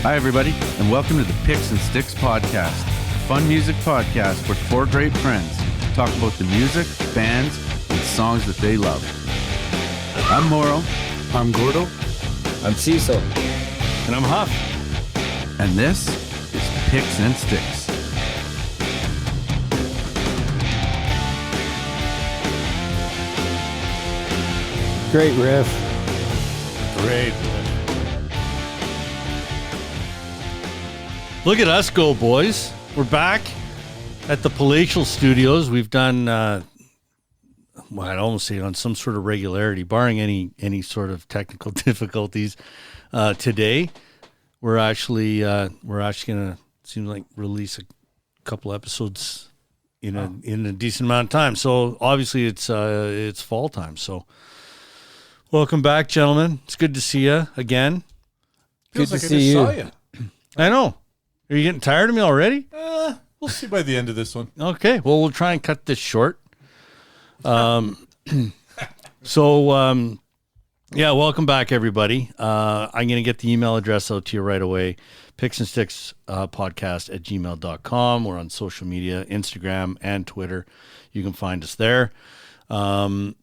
Hi, everybody, and welcome to the Picks and Sticks podcast, a fun music podcast where four great friends talk about the music, bands, and songs that they love. I'm Moro. I'm Gordo. I'm Cecil. And I'm Huff. And this is Picks and Sticks. Great riff. Great. Look at us go, boys. We're back at the Palatial Studios. We've done, I'd almost say on some sort of regularity, barring any sort of technical difficulties. Today, we're actually going to seem like release a couple episodes in a decent amount of time. So obviously it's fall time. So welcome back, gentlemen. It's good to see you again. Feels Good like to I see just you. saw you. I know. Are you getting tired of me already? We'll see by the end of this one. Okay. Well, we'll try and cut this short. Yeah, welcome back, everybody. I'm going to get the email address out to you right away. Picks and Sticks podcast at gmail.com. We're on social media, Instagram and Twitter. You can find us there. Going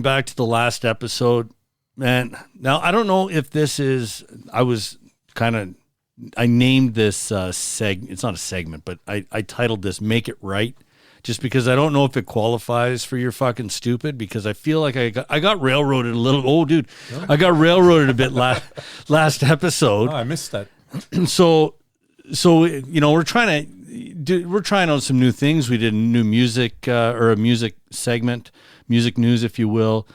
back to the last episode, man, now I don't know if this is, I named this it's not a segment, but I titled this Make It Right, just because I don't know if it qualifies for You're Fucking Stupid, because I feel like I got railroaded a little. Oh, dude, I got railroaded a bit last episode. Oh, I missed that. So you know, we're trying out some new things. We did new music or a music segment, music news, if you will.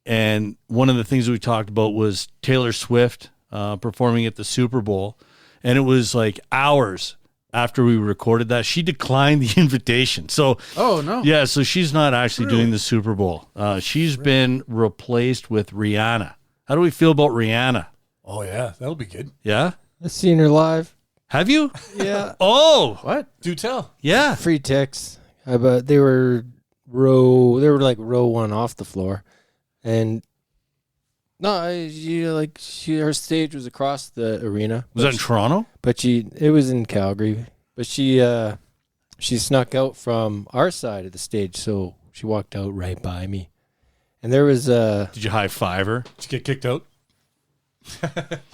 And one of the things we talked about was Taylor Swift performing at the Super Bowl, and it was like hours after we recorded that she declined the invitation. So, Oh, no. yeah, so she's not actually doing the Super Bowl. She's been replaced with Rihanna. How do we feel about Rihanna? Oh, yeah. That'll be good. Yeah, I've seen her live. have you? Yeah. Oh, What? Do tell. yeah. Free ticks. But they were like row one off the floor. And no, her stage was across the arena. Was that in Toronto? But it was in Calgary. But she snuck out from our side of the stage, so she walked out right by me. And there was Did you high five her? Did you get kicked out?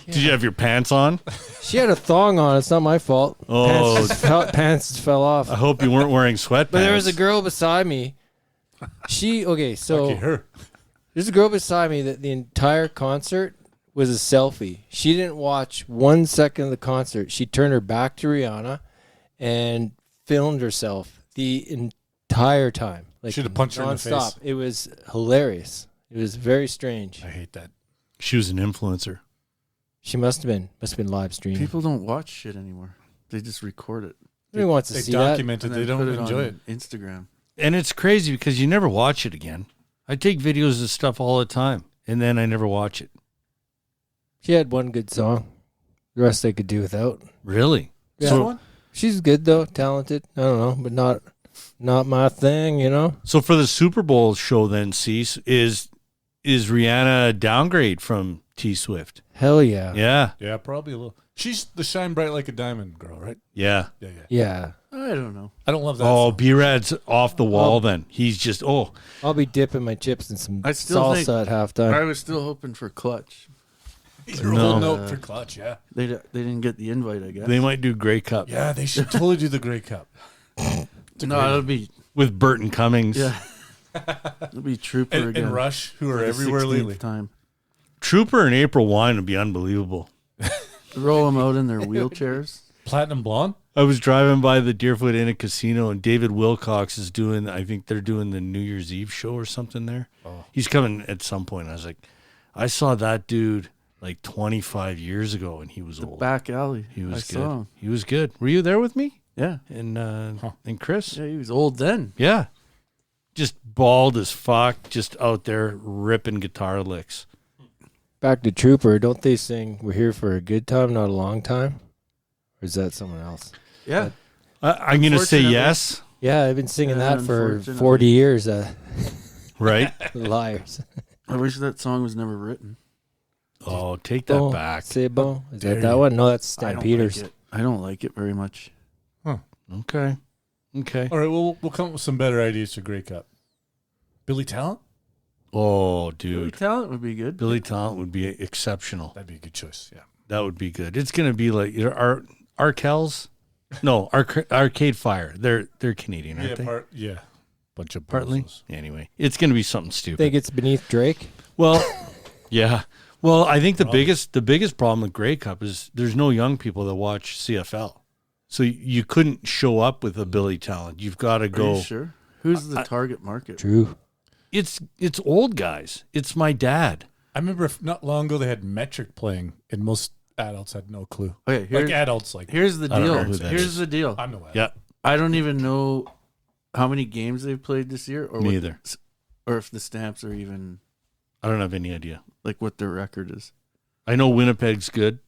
Did you have your pants on? she had a thong on. It's not my fault. Oh, Pants just fell off. I hope you weren't wearing sweatpants. But there was a girl beside me. So Lucky her. there's a girl beside me that the entire concert was a selfie. She didn't watch 1 second of the concert. She turned her back to Rihanna and filmed herself the entire time. Like Should have punched her in the nonstop. face. It was hilarious. It was very strange. I hate that. She was an influencer. She must have been live streaming. People don't watch shit anymore. They just record it. Who wants to They see that? document it. and They then don't put enjoy on it. Instagram. And it's crazy because you never watch it again. I take videos of stuff all the time, and then I never watch it. She had one good song. The rest I could do without. Really? Yeah. So, She's good though, talented. I don't know, but not my thing, you know. so for the Super Bowl show, then, Cease, is Rihanna a downgrade from T Swift? Hell yeah. Yeah, Yeah, probably a little. She's the shine bright like a diamond girl, right? yeah. Yeah. Yeah. I don't know. I don't love that. Oh, song. B-Rad's off the wall. Oh. Then he's just I'll be dipping my chips in some I still salsa at halftime. I was still hoping for Clutch. He's No. rolling out for clutch, yeah. They didn't get the invite, I guess. they might do Grey Cup. Yeah, they should totally do the Grey Cup. No, it'll be With Burton Cummings. it'll be Trooper And again. Rush, who for are the everywhere 16th lately. time. Trooper and April Wine would be unbelievable. Roll them out in their wheelchairs. Platinum Blonde? I was driving by the Deerfoot Inn and Casino, and David Wilcox is doing, I think they're doing the New Year's Eve show or something there. Oh. He's coming at some point. I was like, I saw that dude like 25 years ago, and he was The old. back alley. He was I good. saw him. He was good. Were you there with me? Yeah. And Chris? Yeah, he was old then. Yeah. Just bald as fuck, just out there ripping guitar licks. Back to Trooper, don't they sing "We're here for a good time, not a long time"? Or is that someone else? Yeah. I'm going to say Unfortunately- yes, Yeah, I've been singing Yeah, that for unfortunately. 40 years. right? Liars. I wish that song was never written. Oh, Oh, take that back. Sabo. Is Dare that you. one? No, that's I don't Stampeders. like it. I don't like it very much. Okay. All right, we'll come up with some better ideas for Grey Cup. Billy Talent? Oh, Billy dude. Talent would be good. Billy Talent would be exceptional. That'd be a good choice, yeah. That would be good. It's going to be like Arkells. No, Arcade Fire. They're Canadian, aren't they? Yeah. Bunch of Partly. bozos. Anyway, it's going to be something stupid. Think it's beneath Drake? Well, yeah. Well, I think the biggest problem with Grey Cup is there's no young people that watch CFL. So you couldn't show up with a Billy Talent. You've got to Are go. you sure? Who's the target market? True. It's old guys. It's my dad. I remember not long ago they had Metric playing, and most adults had no clue. Okay, Like adults, like here's the I don't deal. know who that Here's is. the deal. I'm no adult. Yeah, I don't even know how many games they've played this year, or me either. or if the Stamps are even I don't have any idea. like what their record is. I know Winnipeg's good.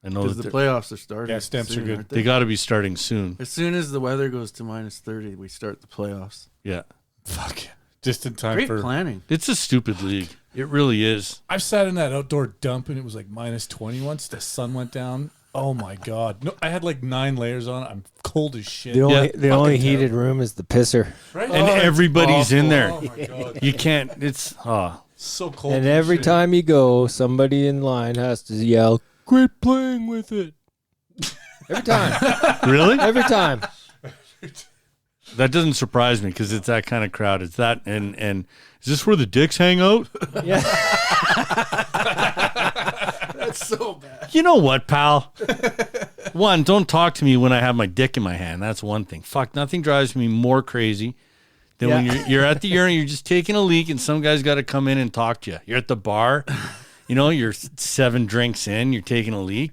I know Because that the they're- playoffs are starting. Yeah, Stamps are soon, good. aren't they got to be starting soon. As soon as the weather goes to -30, we start the playoffs. Yeah, Fuck. Just in time Great for. planning. it's a stupid league. It really is. I've sat in that outdoor dump and it was like -20 once. The sun went down. Oh my God. No, I had like 9 layers on. I'm cold as shit. The only Fucking heated terrible. room is the pisser. Right? And it's everybody's in there. Oh my God. You can't. It's So cold. And every shit. time you go, somebody in line has to yell, "Quit playing with it." Every time. really. Every time. That doesn't surprise me because it's that kind of crowd. It's that and is this where the dicks hang out? Yeah. That's so bad. You know what, pal? One, don't talk to me when I have my dick in my hand. That's one thing. Fuck, nothing drives me more crazy than when you're at the urinal, you're just taking a leak, and some guy's got to come in and talk to you. You're at the bar, you're 7 drinks in, you're taking a leak.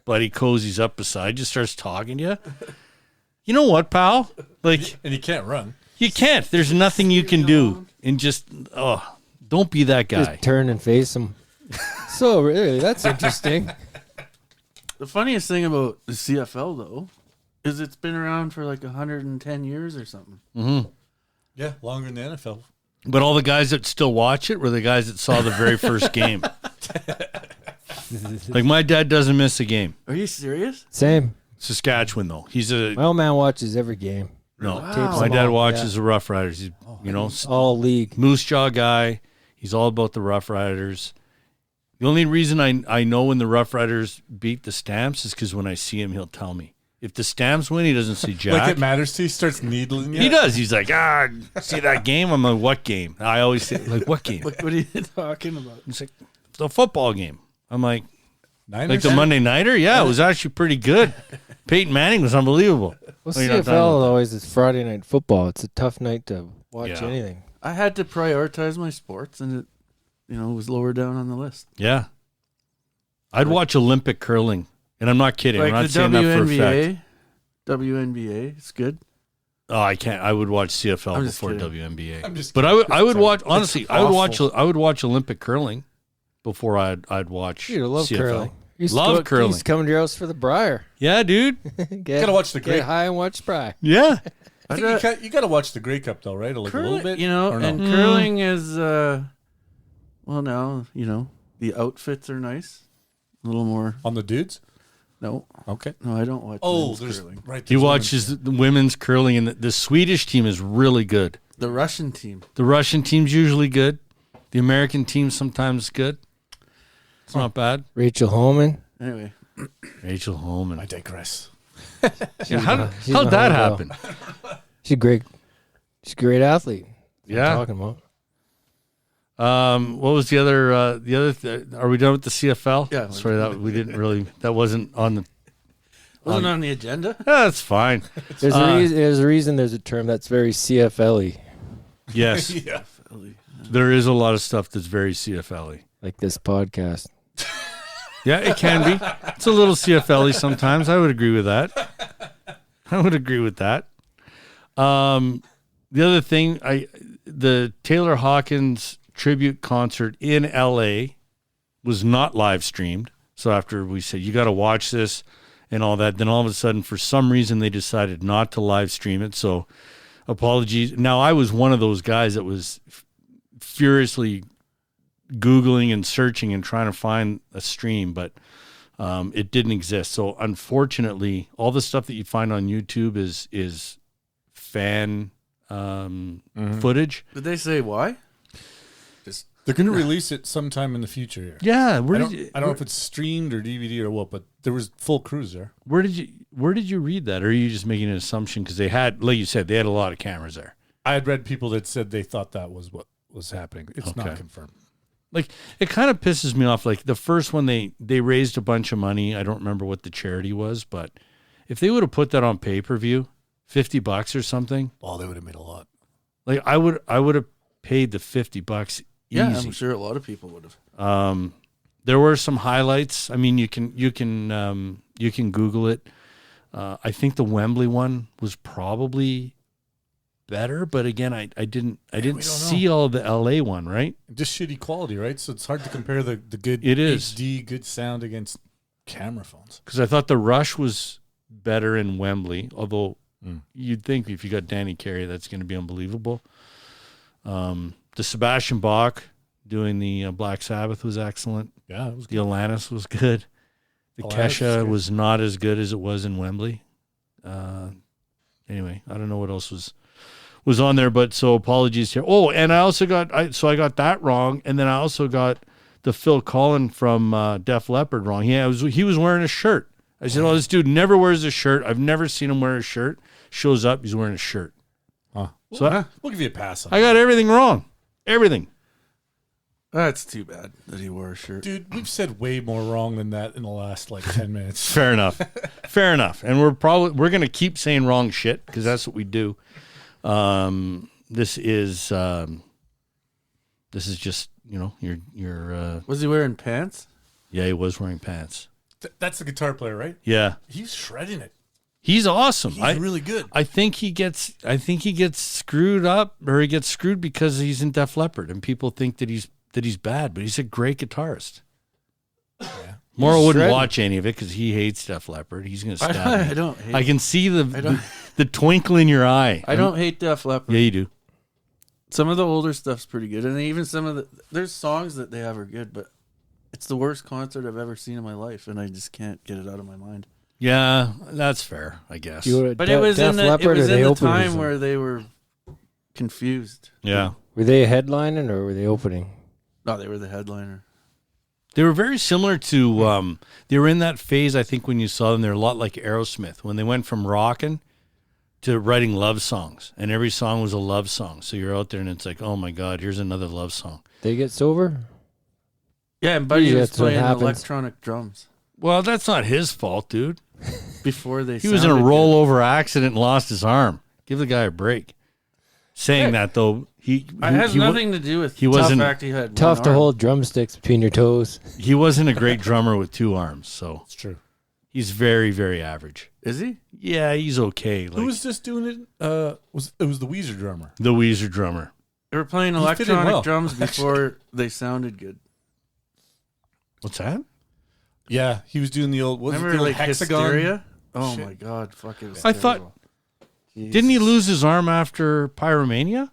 Buddy cozies up beside you, starts talking to you. You know what, pal? Like, And you can't run. you can't. There's nothing you can do. And just, don't be that guy. Just turn and face them. So, really, that's interesting. The funniest thing about the CFL though is it's been around for like 110 years or something. Mm-hmm. Yeah, longer than the NFL. But all the guys that still watch it were the guys that saw the very first game. Like, my dad doesn't miss a game. Are you serious? Same. Saskatchewan, though. He's a My old man watches every game. no. Wow. My dad all, watches the Rough Riders. He's All league. Moose Jaw guy. He's all about the Rough Riders. The only reason I know when the Rough Riders beat the Stamps is because when I see him, he'll tell me. If the Stamps win, he doesn't see Jack. Like it matters to you. He starts needling you. He does. He's like, see that game? I'm like, what game? I always say, like, what game? What are you talking about? He's like, the football game. I'm like Niners? the Monday Nighter? Yeah, it was actually pretty good. Peyton Manning was unbelievable. Well, Oh, you're not CFL done with that. always is Friday night football. It's a tough night to watch Yeah. anything. I had to prioritize my sports, and it, was lower down on the list. Yeah. I'd watch Olympic curling, and I'm not kidding. I'm Like not the saying that for a fact. WNBA, it's good. Oh, I can't. I would watch CFL I'm just before kidding. WNBA. I'm just But kidding. I would It's watch it's honestly. awful. I would watch Olympic curling before I'd watch Dude, I love CFL. curling. Love curling. Used to come to your house for the Briar. Yeah, dude. Get, watch the get great. high and watch Bry. Yeah. I think you got to watch the Grey Cup though, right? Like a little bit, or no? and curling is well now, the outfits are nice. A little more. On the dudes. No, Okay. I don't watch. Oh, men's there's curling. right. He there's watches the women's curling, and the Swedish team is really good. The Russian team. The Russian team's usually good. The American team's sometimes good. It's not bad. Rachel Holman. Anyway, Rachel Holman. I digress. Yeah, how'd she's that my homegirl. happen? She's a great athlete. That's what Yeah. I'm talking about. What was the other? Are we done with the CFL? Yeah. Sorry, that we didn't really. That wasn't on the. wasn't on the agenda. Yeah, that's fine. There's a reason there's a term that's very CFL-y, Yes, Yeah. there is a lot of stuff that's very CFL-y. like this podcast. Yeah, it can be. It's a little CFL-y sometimes. I would agree with that. The other thing, the Taylor Hawkins tribute concert in LA was not live streamed. So after we said, you got to watch this and all that, then all of a sudden, for some reason, they decided not to live stream it. So apologies. Now, I was one of those guys that was furiously Googling and searching and trying to find a stream, but it didn't exist. So unfortunately, all the stuff that you find on YouTube is fan footage. Did they say why? They're going to release it sometime in the future here. Yeah, I don't know if it's streamed or DVD or what, but there was full crews there. Where did you read that? Or are you just making an assumption because they had, like you said, they had a lot of cameras there? I had read people that said they thought that was what was happening. It's Okay. not confirmed. Like, it kind of pisses me off. Like, the first one, they raised a bunch of money. I don't remember what the charity was, but if they would have put that on pay-per-view, $50 or something, Oh, they would have made a lot. like, I would have paid the $50 Yeah, easy. I'm sure a lot of people would have. There were some highlights. I mean, you can Google it. I think the Wembley one was probably better, but again, I didn't we don't see all of the LA one, right? Just shitty quality, right? So it's hard to compare the good It is. HD, good sound against camera phones. Because I thought the Rush was better in Wembley, although you'd think if you got Danny Carey, that's going to be unbelievable. The Sebastian Bach doing the Black Sabbath was excellent. Yeah, it was The Alanis was good. The Alanis was Kesha good. was not as good as it was in Wembley. Anyway, I don't know what else was on there, but so apologies here. Oh, and I also got I got that wrong, and then I also got the Phil Collin from Def Leppard wrong. He was wearing a shirt. I said, "Oh, this dude never wears a shirt. I've never seen him wear a shirt." Shows up, he's wearing a shirt. Huh. So We'll give you a pass on I got everything wrong. Everything. That's too bad that he wore a shirt. Dude, we've said way more wrong than that in the last 10 minutes. Fair enough. Fair enough. And we're going to keep saying wrong shit because that's what we do. This is just, your Was he wearing pants? yeah, he was wearing pants. That's the guitar player, right? Yeah. He's shredding it. He's awesome. He's really good. I think he gets screwed up, or he gets screwed because he's in Def Leppard and people think that he's bad, but he's a great guitarist. Yeah. Morrow wouldn't shredding. watch any of it because he hates Def Leppard. He's going to stab I me. don't hate. I can see don't- the twinkle in your eye. I don't hate Def Leppard. Yeah, you do. Some of the older stuff's pretty good, and even some of there's songs that they have are good, but it's the worst concert I've ever seen in my life, and I just can't get it out of my mind. Yeah, that's fair, I guess. You were But it was Def in the Leppard, or they opened or time something? where they were confused. Yeah. Were they headlining or were they opening? No, they were the headliner. They were very similar to, they were in that phase, I think, when you saw them. They're a lot like Aerosmith, when they went from rocking to writing love songs, and every song was a love song. So you're out there and it's like, oh my God, here's another love song. They get sober? Yeah, and Buddy Yeah, was that's what playing happens. electronic drums Well, that's not his fault, dude. before they. He was in a sounded good. rollover accident and lost his arm. Give the guy a break. Saying that, though, It has nothing to do with he wasn't- the fact he had Tough one to arm. hold drumsticks between your toes. he wasn't a great drummer with two arms, so It's true. he's very, very average. Is he? Yeah, he's okay. Like Who was just doing it? It was the Weezer drummer. the Weezer drummer. They were playing He fit in electronic well, drums before they sounded good. What's that? Yeah, he was doing the old. Was Remember it the old like hexagon? Hysteria? Oh Shit. my god, fuck it. Was I thought- terrible. Didn't he lose his arm after Pyromania?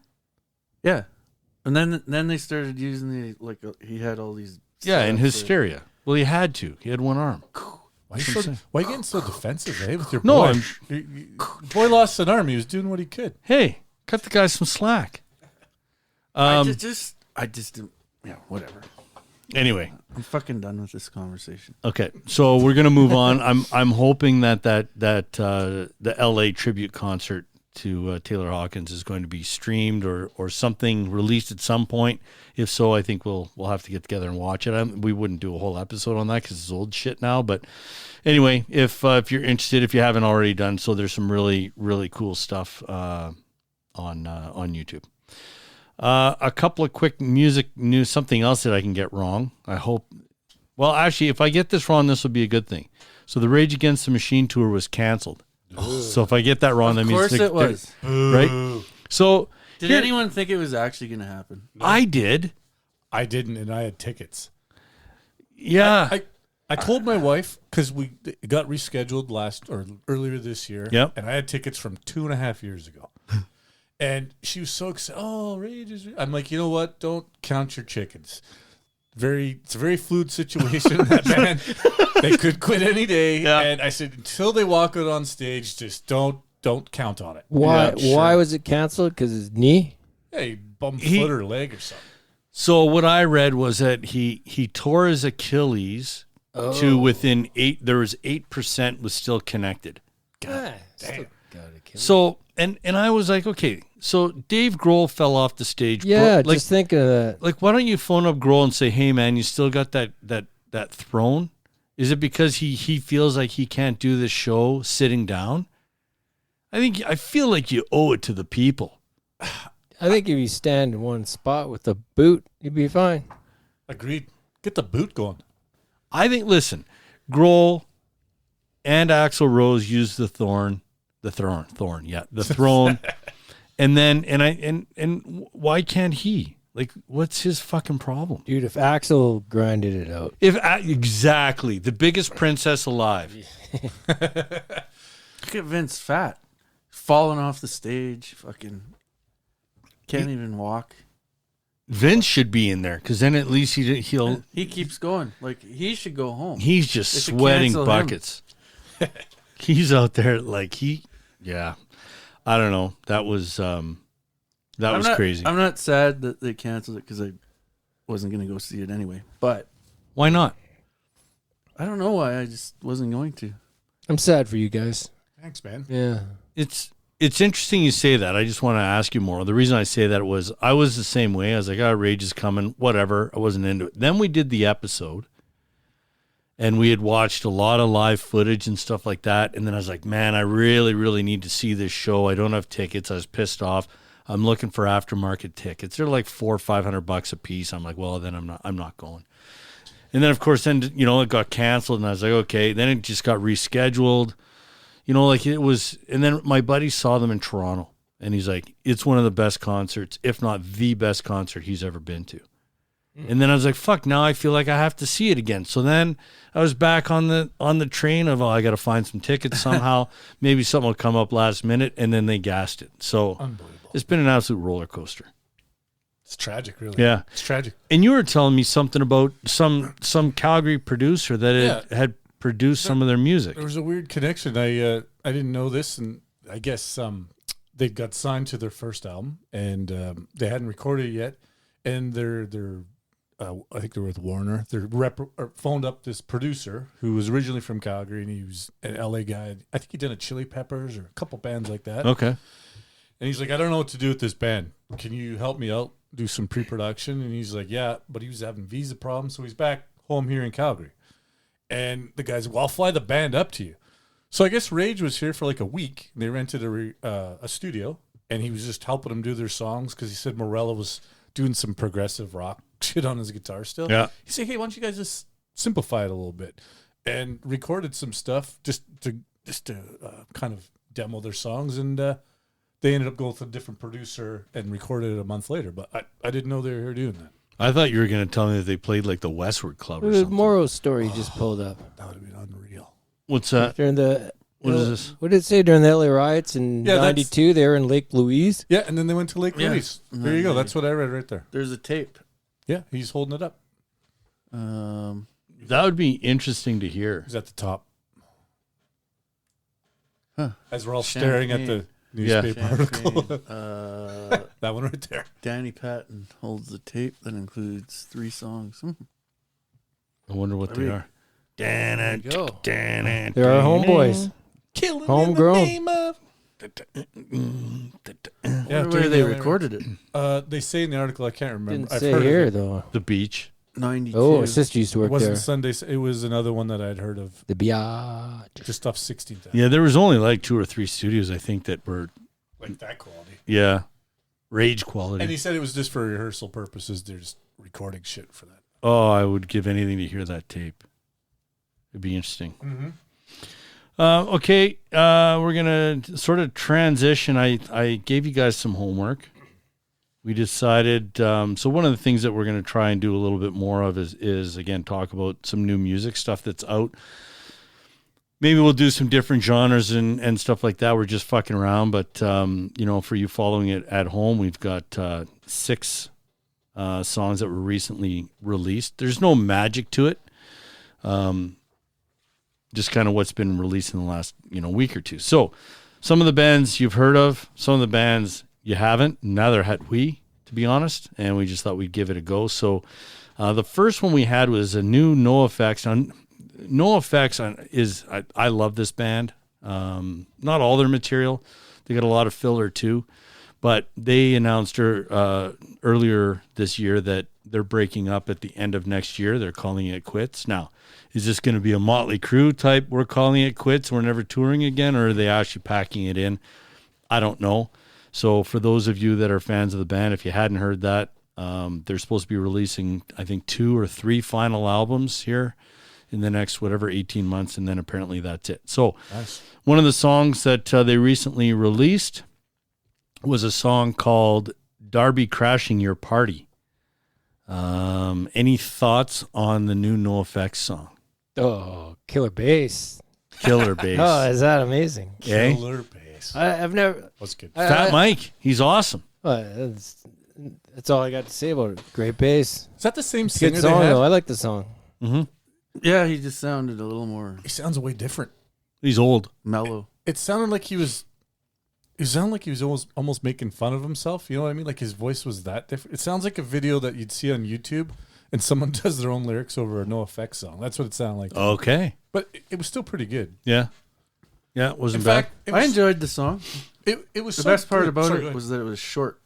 Yeah, and then they started using he had all these. Yeah, in setups for- Hysteria. Well, he had to. He had one arm. Why are you getting so defensive, eh? With your No, boy? I'm- Boy lost an arm. He was doing what he could. Hey, cut the guy some slack. I just didn't. Yeah, whatever. Anyway, I'm fucking done with this conversation. okay, so we're gonna move on. I'm hoping that the LA tribute concert to Taylor Hawkins is going to be streamed or something released at some point. If so, I think we'll have to get together and watch it. We wouldn't do a whole episode on that because it's old shit now. But anyway, if you're interested, if you haven't already done so, there's some really really cool stuff on YouTube. A couple of quick music news, something else that I can get wrong. I hope. Well, actually, if I get this wrong, this will be a good thing. So the Rage Against the Machine tour was canceled. So if I get that wrong, that Of means course it was. right. So Did here- anyone think it was actually going to happen? I did. I didn't, and I had tickets. Yeah. I told my wife because it got rescheduled earlier this year. Yep. And I had tickets from 2.5 years ago. And she was so excited. Oh, Rage is. I'm like, you know what? Don't count your chickens. it's a very fluid situation in that band. They could quit any day. Yeah. And I said, until they walk out on stage, just don't count on it. Why? Yeah, sure. Why was it canceled? Because his knee. Hey, bum foot or leg or something. So what I read was that he tore his Achilles to within 8. There was 8% was still connected. God damn. So and I was like, okay, so Dave Grohl fell off the stage. Yeah, like, just think of that. like why don't you phone up Grohl and say, hey man, you still got that throne? Is it because he feels like he can't do this show sitting down? I feel like you owe it to the people. I think if you stand in one spot with a boot, you'd be fine. Agreed. Get the boot going. I think, listen, Grohl and Axl Rose used the throne. And then, and why can't he? Like, what's his fucking problem? Dude, if Axel grinded it out. Exactly. The biggest princess alive. Look at Vince fat. Falling off the stage. Fucking can't even walk. Vince should be in there because then at least he'll. He keeps going. Like, he should go home. He's just They should sweating cancel him. buckets. He's out there like yeah. I don't know. That was crazy. I'm not sad that they canceled it because I wasn't going to go see it anyway. But Why not? I don't know why. I just wasn't going to. I'm sad for you guys. Thanks, man. Yeah. It's interesting you say that. I just want to ask you more. The reason I say that was I was the same way. I was like, oh, Rage is coming, whatever. I wasn't into it. Then we did the episode, and we had watched a lot of live footage and stuff like that. And then I was like, man, I really, really need to see this show. I don't have tickets. I was pissed off. I'm looking for aftermarket tickets. They're like $400 or $500 a piece. I'm like, well, then I'm not going. And then, of course, it got canceled, and I was like, okay. Then it just got rescheduled. Like it was, and then my buddy saw them in Toronto, and he's like, it's one of the best concerts, if not the best concert he's ever been to. And then I was like, fuck, now I feel like I have to see it again. So then I was back on the train of, I got to find some tickets somehow. Maybe something will come up last minute, and then they gassed it. So Unbelievable. it's been an absolute roller coaster. It's tragic, really. Yeah. It's tragic. And you were telling me something about some Calgary producer that had produced some of their music. There was a weird connection. I didn't know this, and I guess they got signed to their first album, and they hadn't recorded it yet. And they're I think they were with Warner. They phoned up this producer who was originally from Calgary, and he was an LA guy. I think he did a Chili Peppers or a couple bands like that. Okay. And he's like, I don't know what to do with this band. Can you help me out? Do some pre-production? And he's like, yeah, but he was having visa problems, so he's back home here in Calgary. And the guy's like, well, I'll fly the band up to you. So I guess Rage was here for like a week. They rented a studio, and he was just helping them do their songs because he said Morella was doing some progressive rock shit on his guitar still. Yeah. He said, hey, why don't you guys just simplify it a little bit? And recorded some stuff just to kind of demo their songs. And they ended up going with a different producer and recorded it a month later. But I didn't know they were doing that. I thought you were going to tell me that they played like the Westward Club or something. Morrow's story just pulled up. That would have been unreal. What's that? During the What is this? What did it say during the LA riots in '92? They were in Lake Louise. Yeah, and then they went to Lake Yeah. Louise. There you go. That's what I read right there. There's a tape. Yeah, he's holding it up. That would be interesting to hear. He's at the top. Huh. As we're all staring at the newspaper article. That one right there. Danny Patton holds the tape that includes 3 songs. I wonder what they are. There you go. They're our homeboys. Killing Homegrown. in the name of... Yeah, where they recorded it. They say in the article, I can't remember. Didn't say here of it. though. The beach. 92. Oh, a sister used to It work wasn't there. Sunday. It was another one that I'd heard of. The Biatch. Just off 16th. Yeah, there was only like 2 or 3 studios, I think, that were, Like that quality. rage quality. And he said it was just for rehearsal purposes. They're just recording shit for that. Oh, I would give anything to hear that tape. It'd be interesting. Mm-hmm. Okay, we're going to sort of transition. I gave you guys some homework. We decided, so one of the things that we're going to try and do a little bit more of is, again, talk about some new music stuff that's out. Maybe we'll do some different genres and stuff like that. We're just fucking around. But, for you following it at home, we've got 6 songs that were recently released. There's no magic to it. Just kind of what's been released in the last, week or two. So some of the bands you've heard of, some of the bands you haven't, neither had we, to be honest, and we just thought we'd give it a go. So the first one we had was a new NoFX. I love this band. Not all their material. They got a lot of filler too, but they announced earlier this year that they're breaking up at the end of next year. They're calling it quits. Now, is this going to be a Motley Crue type, we're calling it quits, we're never touring again, or are they actually packing it in? I don't know. So for those of you that are fans of the band, if you hadn't heard that, they're supposed to be releasing, I think, 2 or 3 final albums here in the next 18 months, and then apparently that's it. So nice. One of the songs that they recently released was a song called Darby Crashing Your Party. Any thoughts on the new NoFX song? Oh, killer bass. Killer bass. Oh, is that amazing? Killer bass. I've never. That's good. Fat Mike, he's awesome. That's all I got to say about it. Great bass. Is that the same It's a singer good they song, had? though. I like the song. Mm-hmm. Yeah, he just sounded a little more He sounds way different. He's old. mellow. It sounded like he was. It sounded like he was almost making fun of himself. You know what I mean? Like his voice was that different. It sounds like a video that you'd see on YouTube, and someone does their own lyrics over a NoFX song. That's what it sounded like. Okay. But it was still pretty good. Yeah. Yeah, it wasn't In bad. fact, I enjoyed the song. It was The so best part good. about Sorry, it go ahead. was that it was short.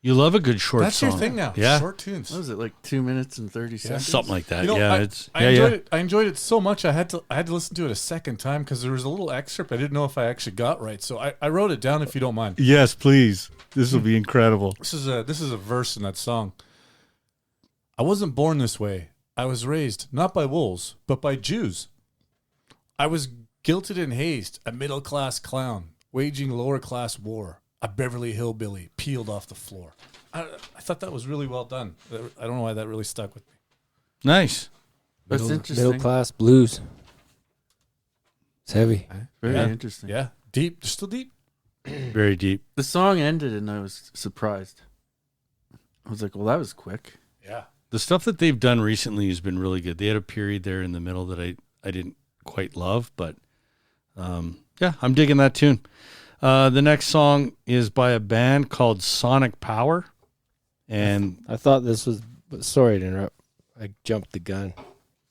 You love a good short That's song. your thing now. Yeah. Short tunes. What was it, like 2 minutes and 30 seconds? Something like that. You know, yeah, I enjoyed it. I enjoyed it so much. I had to listen to it a second time because there was a little excerpt I didn't know if I actually got right. So I wrote it down if you don't mind. Yes, please. This will be incredible. This is a verse in that song. I wasn't born this way. I was raised not by wolves, but by Jews. I was guilted and hazed, a middle-class clown, waging lower-class war, a Beverly Hillbilly peeled off the floor. I thought that was really well done. I don't know why that really stuck with me. Nice. That's interesting. Middle class blues. It's heavy. Very Yeah. interesting. Yeah, deep, still deep. Very deep. The song ended and I was surprised. I was like, well, that was quick. Yeah. The stuff that they've done recently has been really good. They had a period there in the middle that I didn't quite love, but yeah, I'm digging that tune. The next song is by a band called Sonic Power. And I thought this was. Sorry to interrupt. I jumped the gun.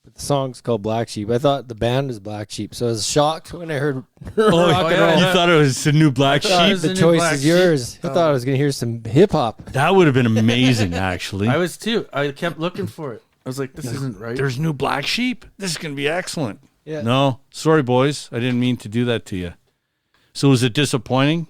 But the song's called Black Sheep. I thought the band was Black Sheep, so I was shocked when I heard rock and roll. You thought it was a new Black Sheep? The choice is yours. I thought I was going to hear some hip hop. That would have been amazing, actually. I was too. I kept looking for it. I was like, this isn't right. There's new Black Sheep. This is going to be excellent. Yeah. No, sorry, boys. I didn't mean to do that to you. So was it disappointing?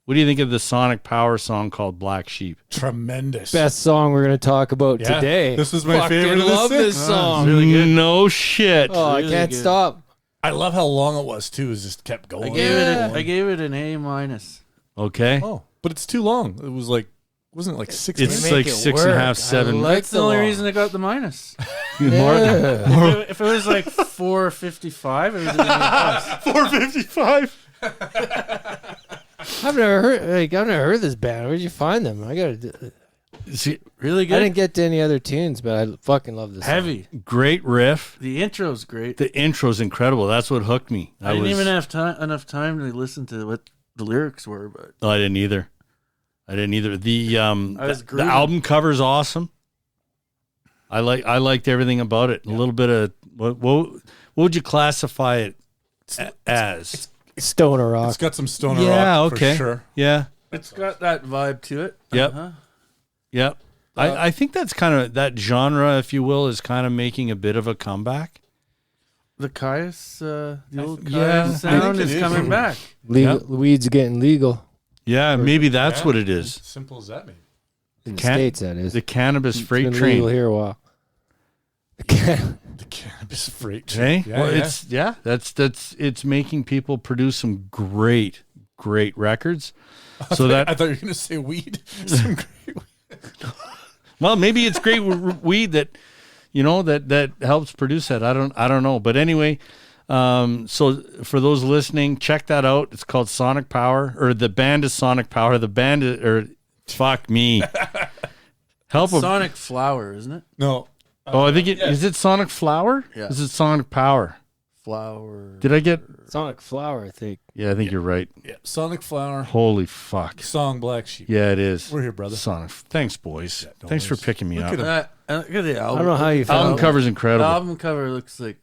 What do you think of the Sonic Power song called Black Sheep? Tremendous. Best song we're going to talk about Yeah, today. this is my Fucking favorite of the love six. this song. really good. No shit. Oh, I Really can't good. stop. I love how long it was too. It just kept going. I gave it an A minus. Okay. Oh, but it's too long. It was like, wasn't it like 6 It's minutes? Make like it 6.5, work. 7. I like That's the only long. reason I got the minus. Yeah. If it was like 4:55, it would have been a plus. 455. I've never heard this band. Where'd you find them? I gotta. See, Really good. I didn't get to any other tunes, but I fucking love this. Heavy. great riff. The intro's great. The intro's incredible. That's what hooked me. I didn't even have enough time to listen to what the lyrics were, but Oh, I didn't either. The was the grooving. album cover's awesome. I liked everything about it. A little bit of what would you classify it as? Stoner rock. It's got some stoner Yeah, rock okay. for sure. Yeah. it's got that vibe to it. Yep. Uh-huh. Yep. I think that's kind of that genre, if you will, is kind of making a bit of a comeback. The Caius, the old yeah, Caius I sound think it is is. coming back. Legal, Yep. Weeds getting legal Yeah, maybe that's Yeah, what it is. Simple as that, maybe. in the Can- States, that is. The cannabis It's freight been train. legal here a while. The cannabis freight Hey, train. Yeah, that's it's making people produce some great records. So I that thought you were going to say weed. Some great weed. well, maybe it's great weed that that helps produce that. I don't know, but anyway. So for those listening, check that out. It's called Sonic Power, or the band is Sonic Power. The band is, or fuck me. Help him. Sonic Flower, isn't it? No. Oh, I think is it Sonic Flower? Yeah. Is it Sonic Power? Flower. Did I get? Sonic Flower, I think. Yeah, I think you're right. Yeah. Sonic Flower. Holy fuck. Song Black Sheep. Yeah, it is. We're here, brother. Sonic. Thanks, boys. Yeah, no Thanks for worries. picking me Look up. at Look at the album. I don't know how you felt. Album cover's The incredible. album cover looks like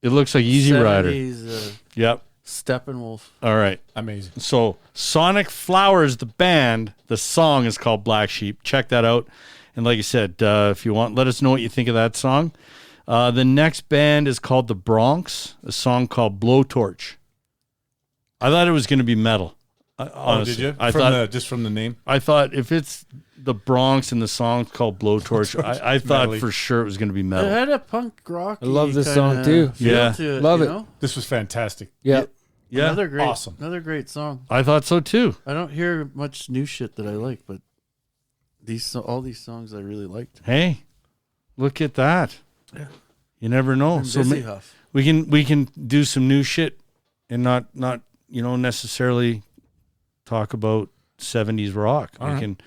It looks like Easy Rider. 70s, Yep. Steppenwolf. All right. Amazing. So Sonic Flowers, the band, the song is called Black Sheep. Check that out. And like I said, if you want, let us know what you think of that song. The next band is called The Bronx, a song called Blowtorch. I thought it was going to be metal. Honestly. Did you? I From thought just from the name. I thought if it's The Bronx and the song's called Blowtorch, I thought Metally. for sure it was going to be It metal. had a punk rock. I love this song, too. Yeah. Love it. This was fantastic. Yeah. Yeah, Another great, Awesome. Another great song. I thought so too. I don't hear much new shit that I like, but all these songs I really liked. Hey, look at that. Yeah. You never know. And So Busy Huff. we can do some new shit and not necessarily talk about 70s rock. All we right. can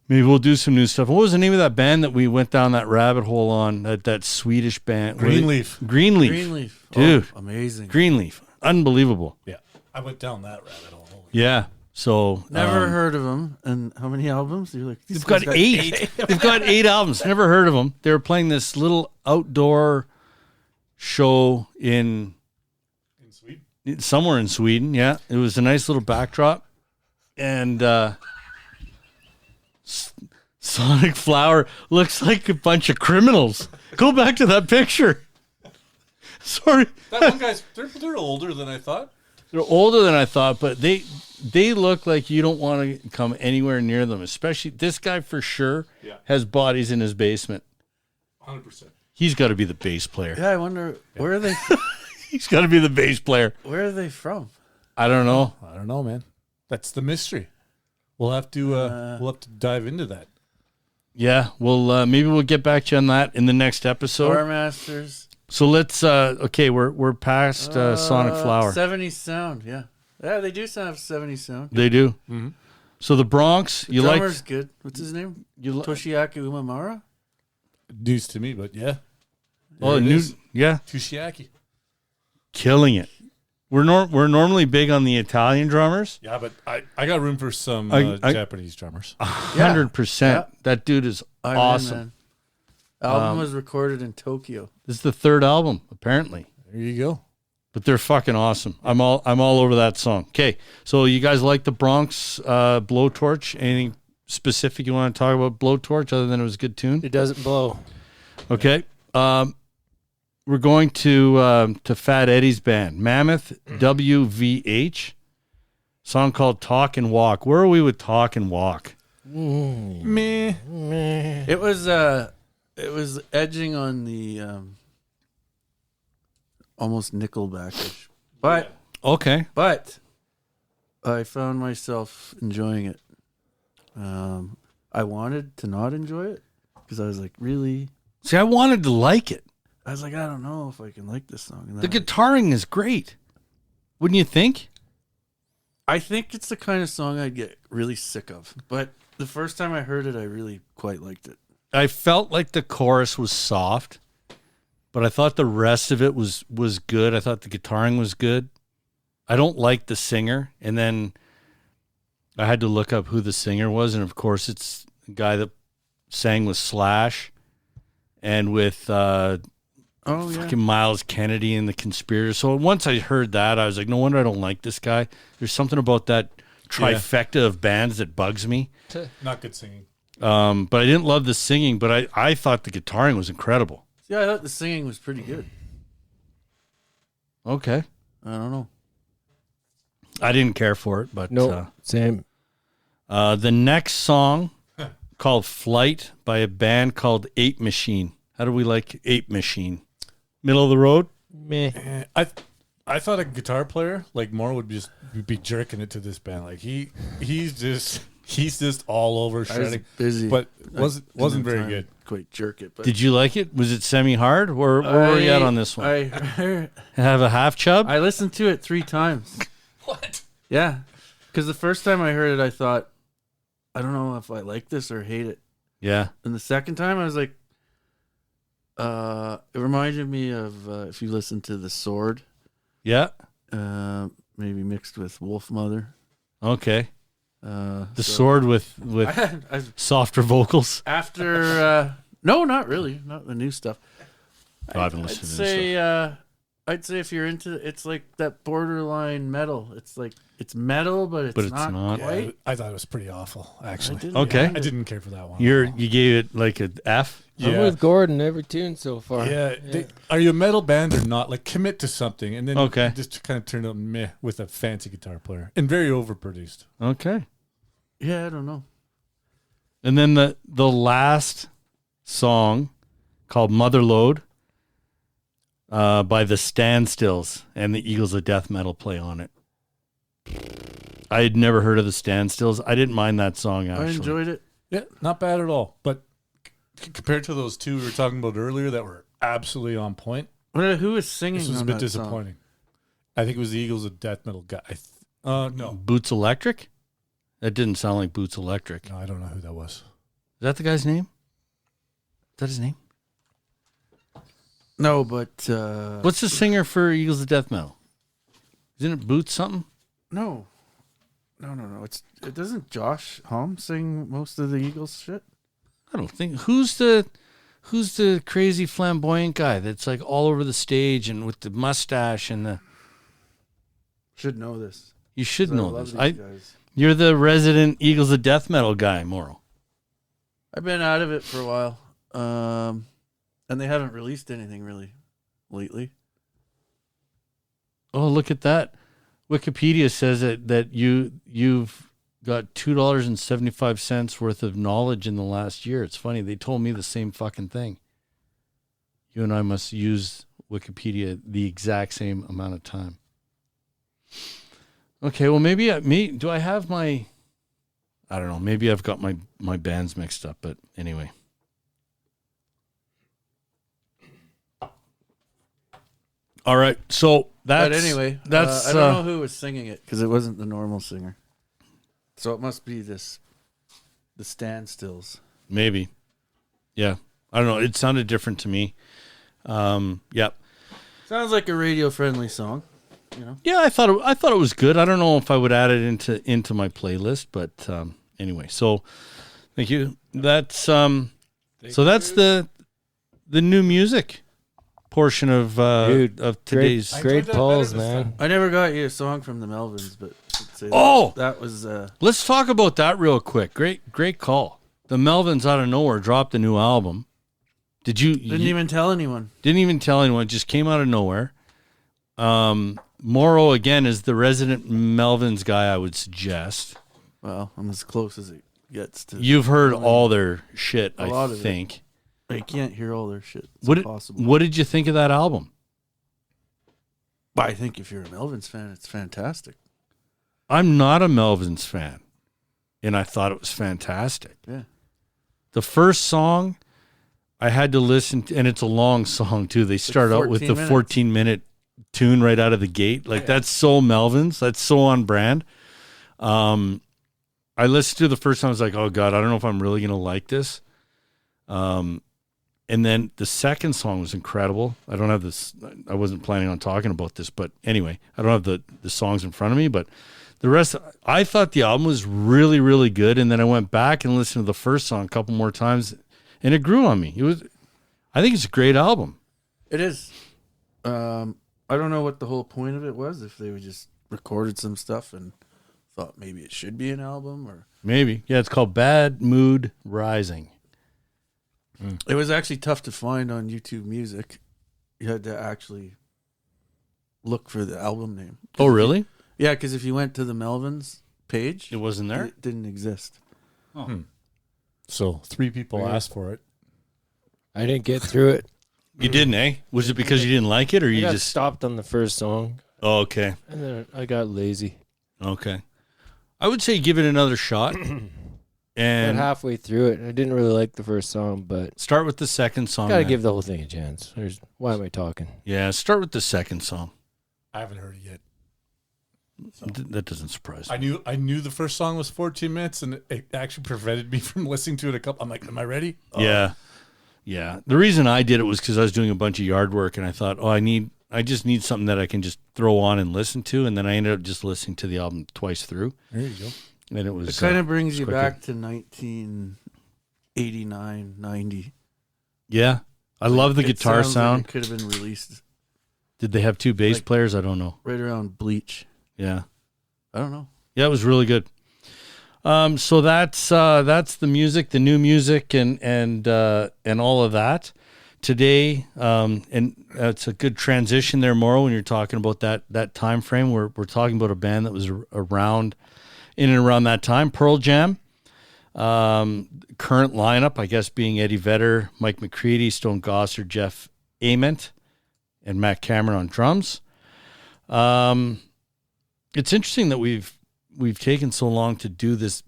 maybe we'll do some new stuff. What was the name of that band that we went down that rabbit hole on? That Swedish band, Greenleaf. Greenleaf, Greenleaf. Dude. Oh, amazing. Greenleaf, unbelievable. Yeah. I went down that rabbit hole. Yeah. So Never heard of them. And how many albums? You're like, they've got 8. They've got 8 albums. Never heard of them. They were playing this little outdoor show in In Sweden? somewhere in Sweden. Yeah, it was a nice little backdrop, and Sonic Flower looks like a bunch of criminals. Go back to that picture. Sorry, That one guy's, they're older than I thought. they're older than I thought, but they look like you don't want to come anywhere near them. Especially this guy for sure has bodies in his basement. 100%. He's got to be the bass player. Yeah, I wonder where are they? He's got to be the bass player. Where are they from? I don't know. I don't know, man. That's the mystery. We'll have to dive into that. Yeah, well, maybe we'll get back to you on that in the next episode. Star Masters. So let's. Okay, we're past Sonic Flower. 70s sound. Yeah, they do have 70s sound. They do. Mm-hmm. So the Bronx, you like? Drummer's good. What's his name? Toshiaki Umamara. News to me, but yeah. Oh, There it new. is. Yeah, Tushiaki. killing it. We're normally big on the Italian drummers. Yeah, but I got room for some Japanese drummers. 100%. Yeah. That dude is Iron awesome. Man. Album was recorded in Tokyo. This is the 3rd album apparently, There you go. but they're fucking awesome. I'm all over that song. Okay, so you guys like the Bronx Blowtorch? Anything specific you want to talk about Blowtorch other than it was a good tune? It doesn't blow. Okay. We're going to Fat Eddie's band, Mammoth WVH. Song called Talk and Walk. Where are we with Talk and Walk? Meh. It was edging on the almost Nickelback-ish. But I found myself enjoying it. I wanted to not enjoy it because I was like, really? See, I wanted to like it. I was like, I don't know if I can like this song. And The then guitaring is great. Wouldn't you think? I think it's the kind of song I'd get really sick of. But the first time I heard it, I really quite liked it. I felt like the chorus was soft, but I thought the rest of it was good. I thought the guitaring was good. I don't like the singer, and then I had to look up who the singer was, and of course it's the guy that sang with Slash and with fucking Miles Kennedy and the Conspirators. So once I heard that, I was like, no wonder I don't like this guy. There's something about that trifecta of bands that bugs me. Not good singing. But I didn't love the singing, but I thought the guitaring was incredible. Yeah, I thought the singing was pretty good. Okay. I don't know. I didn't care for it, but No, same. the next song called Flight by a band called Ape Machine. How do we like Ape Machine? Middle of the road? Meh. I thought a guitar player like more would be jerking it to this band. Like he's just all over I was shredding, busy. but I wasn't didn't very have time good. to Quite jerk it. But Did you like it? Was it semi-hard? Where were you at on this one? I Have a half chub? I listened to it 3 times. What? Yeah, because the first time I heard it, I thought, I don't know if I like this or hate it. Yeah. And the second time, I was like, it reminded me of if you listen to The Sword, Yeah. maybe mixed with Wolf Mother. Okay. The Sword with softer vocals. After no, not really, not the new stuff. Oh, I haven't I'd listened to this say I'd say if you're into, it's like that borderline metal. It's like it's metal, but it's not quite. Yeah, I thought it was pretty awful, actually. Okay. I didn't care for that one. You gave it like an F? I'm with Gordon every tune so far. Yeah. Are you a metal band or not? Like, commit to something, and then Okay. just kind of turn out meh with a fancy guitar player, and very overproduced. Okay. Yeah, I don't know. And then the last song called Motherlode by the Standstills, and the Eagles of Death Metal play on it. I had never heard of the Standstills. I didn't mind that song, actually. I enjoyed it. Yeah, not bad at all. But compared to those two we were talking about earlier that were absolutely on point, Who was singing? this was a on bit that disappointing. I think it was the Eagles of Death Metal guy. No, Boots Electric? That didn't sound like Boots Electric. I don't know who that was. Is that the guy's name? Is that his name? No, but What's the singer for Eagles of Death Metal? Isn't it Boots something? no. It doesn't Josh Homme sing most of the Eagles shit? I don't think. Who's the crazy flamboyant guy that's like all over the stage and with the mustache and the? Should know this. You should 'Cause I know love this. these guys. You're the resident Eagles of Death Metal guy, Morrow. I've been out of it for a while, and they haven't released anything really lately. Oh, look at that! Wikipedia says that you've got $2.75 worth of knowledge in the last year. It's funny. They told me the same fucking thing. You and I must use Wikipedia the exact same amount of time. Okay, well, maybe do I have my, I don't know, maybe I've got my bands mixed up, but anyway. All right, so that's... But anyway, that's I don't know who was singing it because it wasn't the normal singer. So it must be the Standstills. Maybe. Yeah. I don't know. It sounded different to me. Yep. Sounds like a radio-friendly song, you know? Yeah, I thought it was good. I don't know if I would add it into my playlist, but anyway. So, thank you. That's that's the new music portion of today's. Great polls, man. I never got you a song from the Melvins, but I should say that was... Let's talk about that real quick. Great call. The Melvins out of nowhere dropped a new album. Did you? Didn't even tell anyone. Didn't even tell anyone. It just came out of nowhere. Morrow, again, is the resident Melvins guy, I would suggest. Well, I'm as close as it gets to... You've heard all their shit, A lot I of it. think. I can't hear all their shit. It's What impossible. What did you think of that album? I think if you're a Melvins fan, it's fantastic. I'm not a Melvins fan, and I thought it was fantastic. Yeah. The first song I had to listen to, and it's a long song too. They start out with the 14-minute tune right out of the gate. Like, that's so Melvins. That's so on brand. I listened to the first time. I was like, oh God, I don't know if I'm really going to like this. And then the second song was incredible. I don't have this. I wasn't planning on talking about this, but anyway, I don't have the songs in front of me, but the rest, I thought the album was really, really good. And then I went back and listened to the first song a couple more times, and it grew on me. I think it's a great album. It is. I don't know what the whole point of it was, if they just recorded some stuff and thought maybe it should be an album, or Maybe. Yeah, it's called Bad Mood Rising. it was actually tough to find on YouTube Music. You had to actually look for the album name. Oh, really? Yeah, because if you went to the Melvins page, It wasn't there? it didn't exist. So 3 people Weird. asked for it. I didn't get through it. You didn't, eh? Was it because you didn't like it, or I you got just... stopped on the first song, Oh, okay. and then I got lazy. Okay. I would say give it another shot. Got And halfway through it. I didn't really like the first song, but start with the second song. gotta then. give the whole thing a chance. Why am I talking? Yeah, start with the second song. I haven't heard it yet. That doesn't surprise me. I knew the first song was 14 minutes, and it actually prevented me from listening to it a couple. I'm like, am I ready? Oh. Yeah. The reason I did it was because I was doing a bunch of yard work, and I thought, I just need something that I can just throw on and listen to, and then I ended up just listening to the album twice through. There you go. And it was It kind of brings you quicker. back to 1989, 90. Yeah. I love the It guitar sounds sound. Like it could have been released Did they have two bass Like- players? I don't know. right around Bleach. Yeah. I don't know. Yeah, it was really good. So that's the music, the new music, and all of that today. And it's a good transition there, Mauro, when you're talking about that time frame. We're talking about a band that was around in and around that time. Pearl Jam. Current lineup, I guess, being Eddie Vedder, Mike McCready, Stone Gossard, Jeff Ament, and Matt Cameron on drums. It's interesting that we've taken so long to do this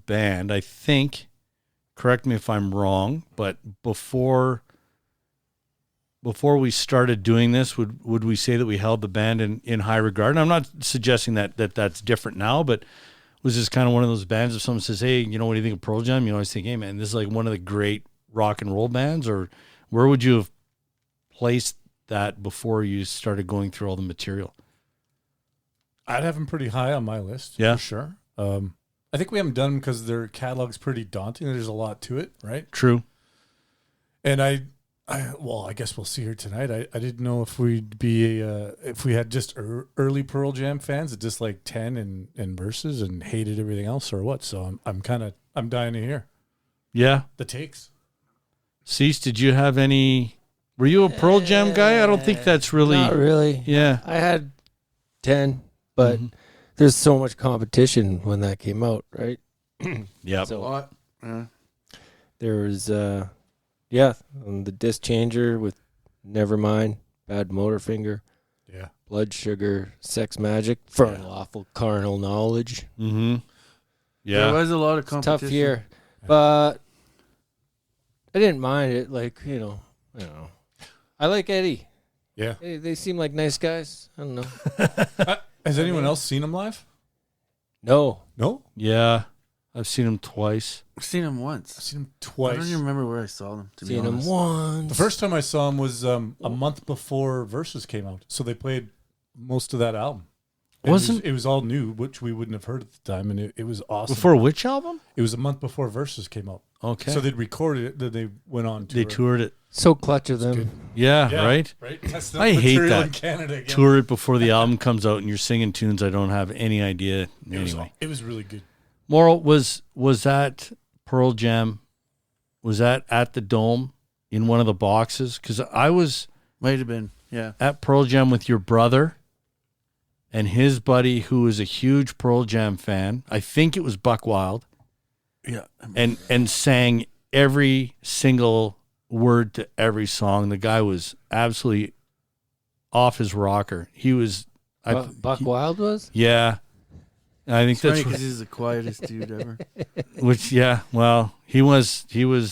band. I think, correct me if I'm wrong, but before we started doing this, would we say that we held the band in high regard? And I'm not suggesting that that's different now, but was this kind of one of those bands if someone says, hey, what do you think of Pearl Jam? You always think, hey, man, this is like one of the great rock and roll bands, or where would you have placed that before you started going through all the material? I'd have them pretty high on my list. Yeah. For sure. I think we haven't done them because their catalog's pretty daunting. There's a lot to it, right? True. And I guess we'll see here tonight. I didn't know if we'd be if we had just early Pearl Jam fans that just like 10 and verses and hated everything else, or what. So I'm dying to hear Yeah. the takes. Cease, did you have any? Were you a Pearl Jam guy? I don't think that's really. Not really. Yeah. I had 10, but there's so much competition when that came out, right? Yeah. So What? there was, the Disc Changer with Nevermind, Bad Motorfinger, Yeah. Blood Sugar, Sex Magic, for Unlawful Carnal Knowledge. Mm-hmm. There Yeah. was a lot of It's a competition. tough year, but I didn't mind it. Like, I don't know. I like Eddie. Yeah. They seem like nice guys. I don't know. Has anyone else seen them live? No. No. Yeah. I've seen him twice. I've seen them I've once. seen them I twice. don't even remember where I saw them, to be Seen him honest. once. The first time I saw them was a month before Versus came out, so they played most of that album. And Wasn't- it was all new, which we wouldn't have heard at the time, and it was awesome. Before which album? It was a month before Versus came out, Okay. so they'd recorded it. Then they went on tour. They toured it. So clutch of them. good. Yeah, Yeah, right? Right. That's the I hate material that. in Canada again. Tour it before the album comes out and you're singing tunes I don't have any idea. Anyway. It was really good. Moral, was that Pearl Jam, was that at the Dome in one of the boxes? Because I was Might have been, yeah. at Pearl Jam with your brother and his buddy who is a huge Pearl Jam fan. I think it was Buck Wild. Yeah. And sang every single word to every song. The guy was absolutely off his rocker. He was Buck Wild was? yeah. I think It's funny that's because he's the quietest dude ever. which yeah, well, he was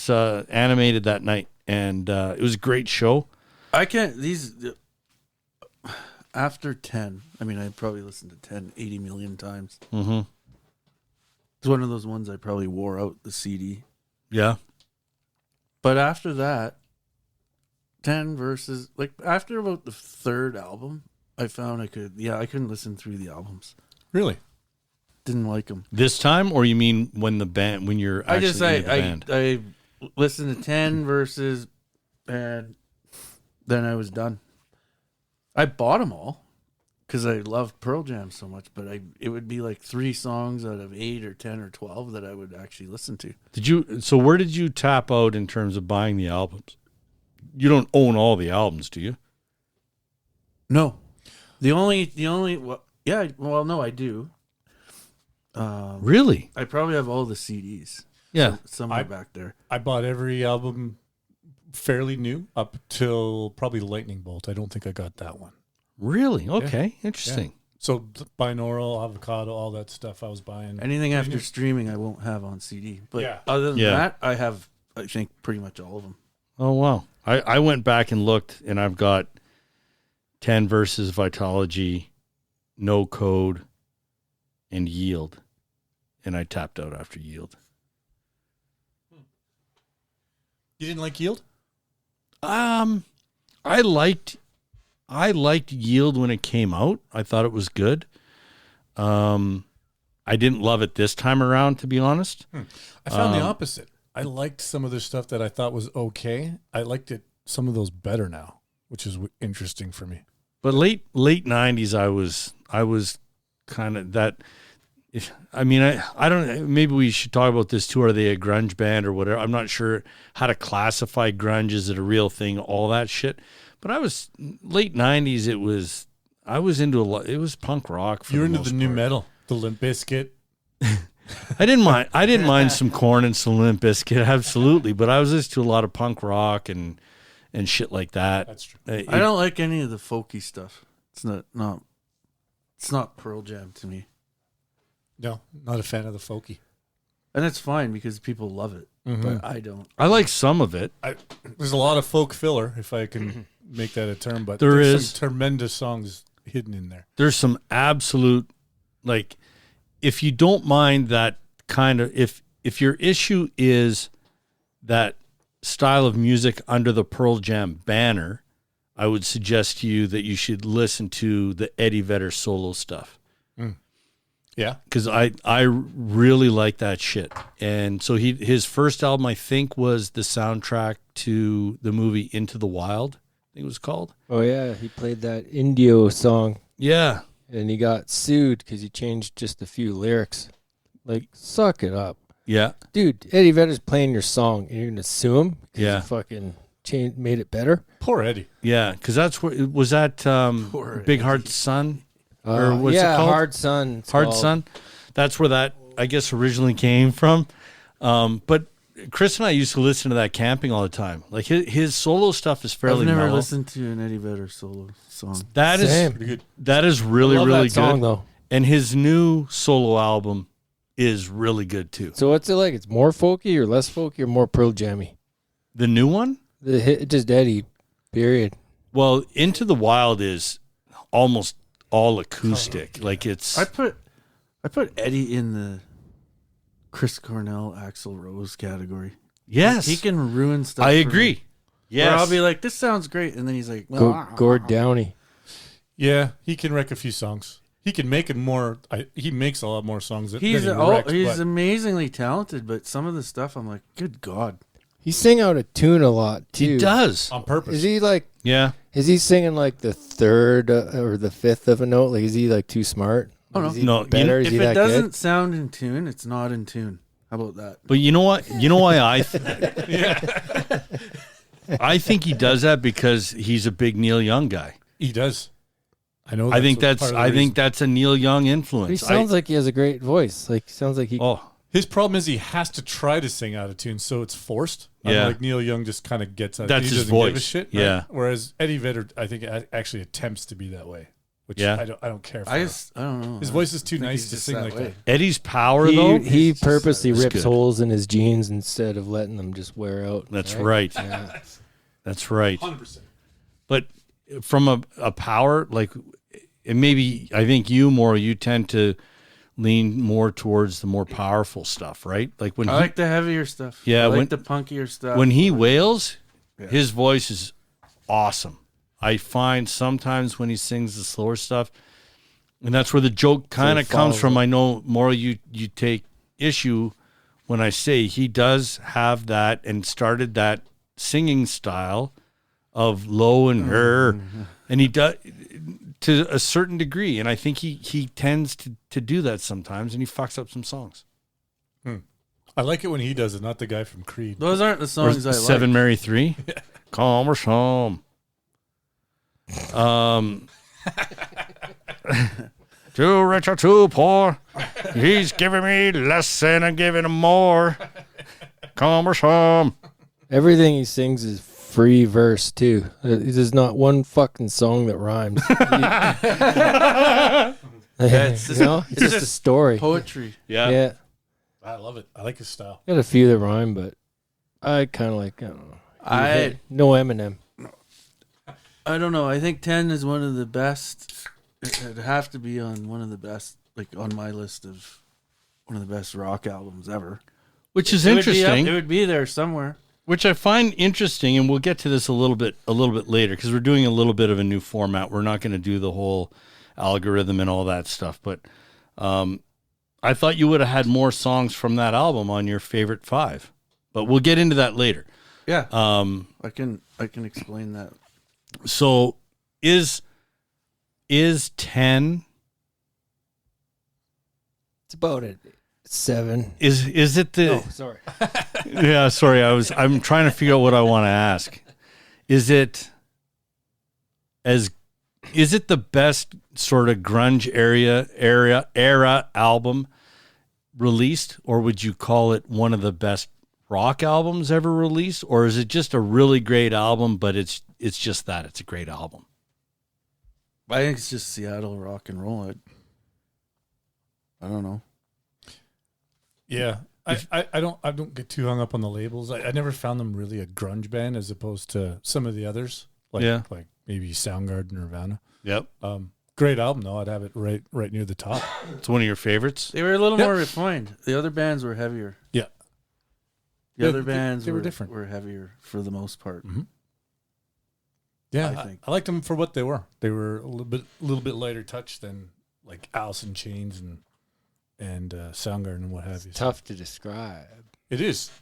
animated that night and it was a great show. I can't, after 10, I mean, I probably listened to 10 80 million times. Mm-hmm. It's one of those ones I probably wore out the CD. Yeah. But after that, 10 verses, like after about the third album, I found I couldn't listen through the albums. Really? Didn't like them. This time, or you mean when you're actually in the band? I listened to 10 verses and then I was done. I bought them all because I love Pearl Jam so much, but it would be like 3 songs out of 8 or 10 or 12 that I would actually listen to. So where did you tap out in terms of buying the albums? You don't own all the albums, do you? No. No, I do. Really? I probably have all the CDs. Yeah. Somewhere back there. I bought every album fairly new up till probably Lightning Bolt. I don't think I got that one. Really? Okay. Interesting. So binaural, avocado, all that stuff I was buying. Anything after streaming, I won't have on CD. But Yeah. other than Yeah. that, I have, I think, pretty much all of them. Oh, wow. I went back and looked, and I've got 10 verses, Vitology, No Code, and Yield, and I tapped out after Yield. You didn't like Yield? I liked Yield when it came out. I thought it was good. I didn't love it this time around, to be honest. I found the opposite. I liked some of the stuff that I thought was okay. I liked some of those better now, which is interesting for me. But late 90s, I was kind of that. I don't. Maybe we should talk about this too. Are they a grunge band or whatever? I'm not sure how to classify grunge. Is it a real thing? All that shit. But I was late 90s. I was into a lot. It was punk rock. You're into the new metal, the Limp Bizkit. I didn't mind some Korn and some Limp Bizkit, absolutely. But I was listening to a lot of punk rock and shit like that. That's true. I don't like any of the folky stuff. It's not Pearl Jam to me. No, not a fan of the folky. And that's fine because people love it, Mm-hmm. but I don't. I like some of it. There's a lot of folk filler, if I can make that a term, but There there's is. some tremendous songs hidden in there. There's some absolute, like, if you don't mind that kind of, if your issue is that style of music under the Pearl Jam banner, I would suggest to you that you should listen to the Eddie Vedder solo stuff. Yeah. Because I really like that shit. And so his first album, I think, was the soundtrack to the movie Into the Wild, I think it was called. Oh, yeah. He played that Indio song, Yeah. and he got sued because he changed just a few lyrics. Like, suck it up. Yeah. Dude, Eddie Vedder's playing your song, and you're going to sue him because Yeah. you fucking made it better? Poor Eddie. Yeah. Because that's where, was that Big Heart Sun? Or what's it called? Hard Sun. it's Hard called. Sun. That's where that, I guess, originally came from. But Chris and I used to listen to that camping all the time. Like his solo stuff is fairly I've never mellow. listened to an Eddie Vedder solo song. That is Same. Pretty good. that is really, I love really that song, good. though. And his new solo album is really good too. So what's it like? It's more folky or less folky or more Pearl Jammy? The new one? The hit, just Eddie, period. Well, Into the Wild is almost all acoustic. Like it's I put Eddie in the Chris Cornell, Axl Rose category. yes. He can ruin stuff. I for agree. me. Yes. Where I'll be like, this sounds great, and then he's like, well, Gord Downey. Yeah, he can wreck a few songs. He can make it more. He makes a lot more songs than he's he wrecks, he's but amazingly talented, but some of the stuff I'm like, good God. He sing out of tune a lot too. he does. on purpose. Is he like? Yeah. Is he singing like the third or the fifth of a note? Like, is he like too smart? Oh, no. Is he No, better? Is If he it that doesn't good? sound in tune, it's not in tune. How about that? But you know what? You know why I I think he does that because he's a big Neil Young guy. He does. I know. I think part that's of the I think reason. that's a Neil Young But he influence. sounds like he has a great voice. Like, sounds like he. Oh, His problem is he has to try to sing out of tune, so it's forced. Yeah. Like Neil Young just kind of gets out. That's he his doesn't give a voice. shit. Yeah. Whereas Eddie Vedder, I think, actually attempts to be that way, which Yeah. I don't care for. I don't know. His voice is too I think nice he's to just sing that like way. that. Eddie's power though. He purposely it's rips good. holes in his jeans instead of letting them just wear out. That's right. Yeah. That's right. 100%. But from a power, like, and maybe I think you tend to lean more towards the more powerful stuff, right? Like when I like the heavier stuff. Yeah, I like when- the punkier stuff. when he wails, Yeah. his voice is awesome. I find sometimes when he sings the slower stuff, and that's where the joke kind of comes follows from. it. I know more you take issue when I say he does have that and started that singing style of low and her, and he does to a certain degree, and I think he tends to do that sometimes, and he fucks up some songs. I like it when he does it, not the guy from Creed. Those aren't the Or songs I like. Seven Mary 3. Conversation. Too rich or too poor. He's giving me less and I'm giving him more. Conversation. Everything he sings is free verse too. There's not one fucking song that rhymes. it's You just- know? It's just a story. Poetry. Yeah. Yeah, I love it. I like his style. got a few that rhyme, but I kind of like, I don't know. No Eminem. I don't know. I think 10 is one of the best. It'd have to be on one of the best like on my list of one of the best rock albums ever. Which is It would be up- interesting. It would be there somewhere. Which I find interesting, and we'll get to this a little bit later because we're doing a little bit of a new format. We're not going to do the whole algorithm and all that stuff, but I thought you would have had more songs from that album on your favorite 5. But we'll get into that later. Yeah. I can explain that. So is 10? It's about it. 7. Is it the? Oh, sorry. Yeah, sorry. I'm trying to figure out what I want to ask. Is it the best sort of grunge era album released, or would you call it one of the best rock albums ever released, or is it just a really great album? But it's just that it's a great album. I think it's just Seattle rock and roll. I don't know. Yeah. I don't get too hung up on the labels. I never found them really a grunge band as opposed to some of the others. Like maybe Soundgarden or Nirvana. Yep. Great album though. I'd have it right near the top. It's one of your favorites. They were a little more refined. The other bands were heavier. Yeah. The other bands they were were different. Were heavier for the most part. Mm-hmm. Yeah, I think. I liked them for what they were. They were a little bit lighter touch than like Alice in Chains and Soundgarden and what have you. Tough to describe. It is.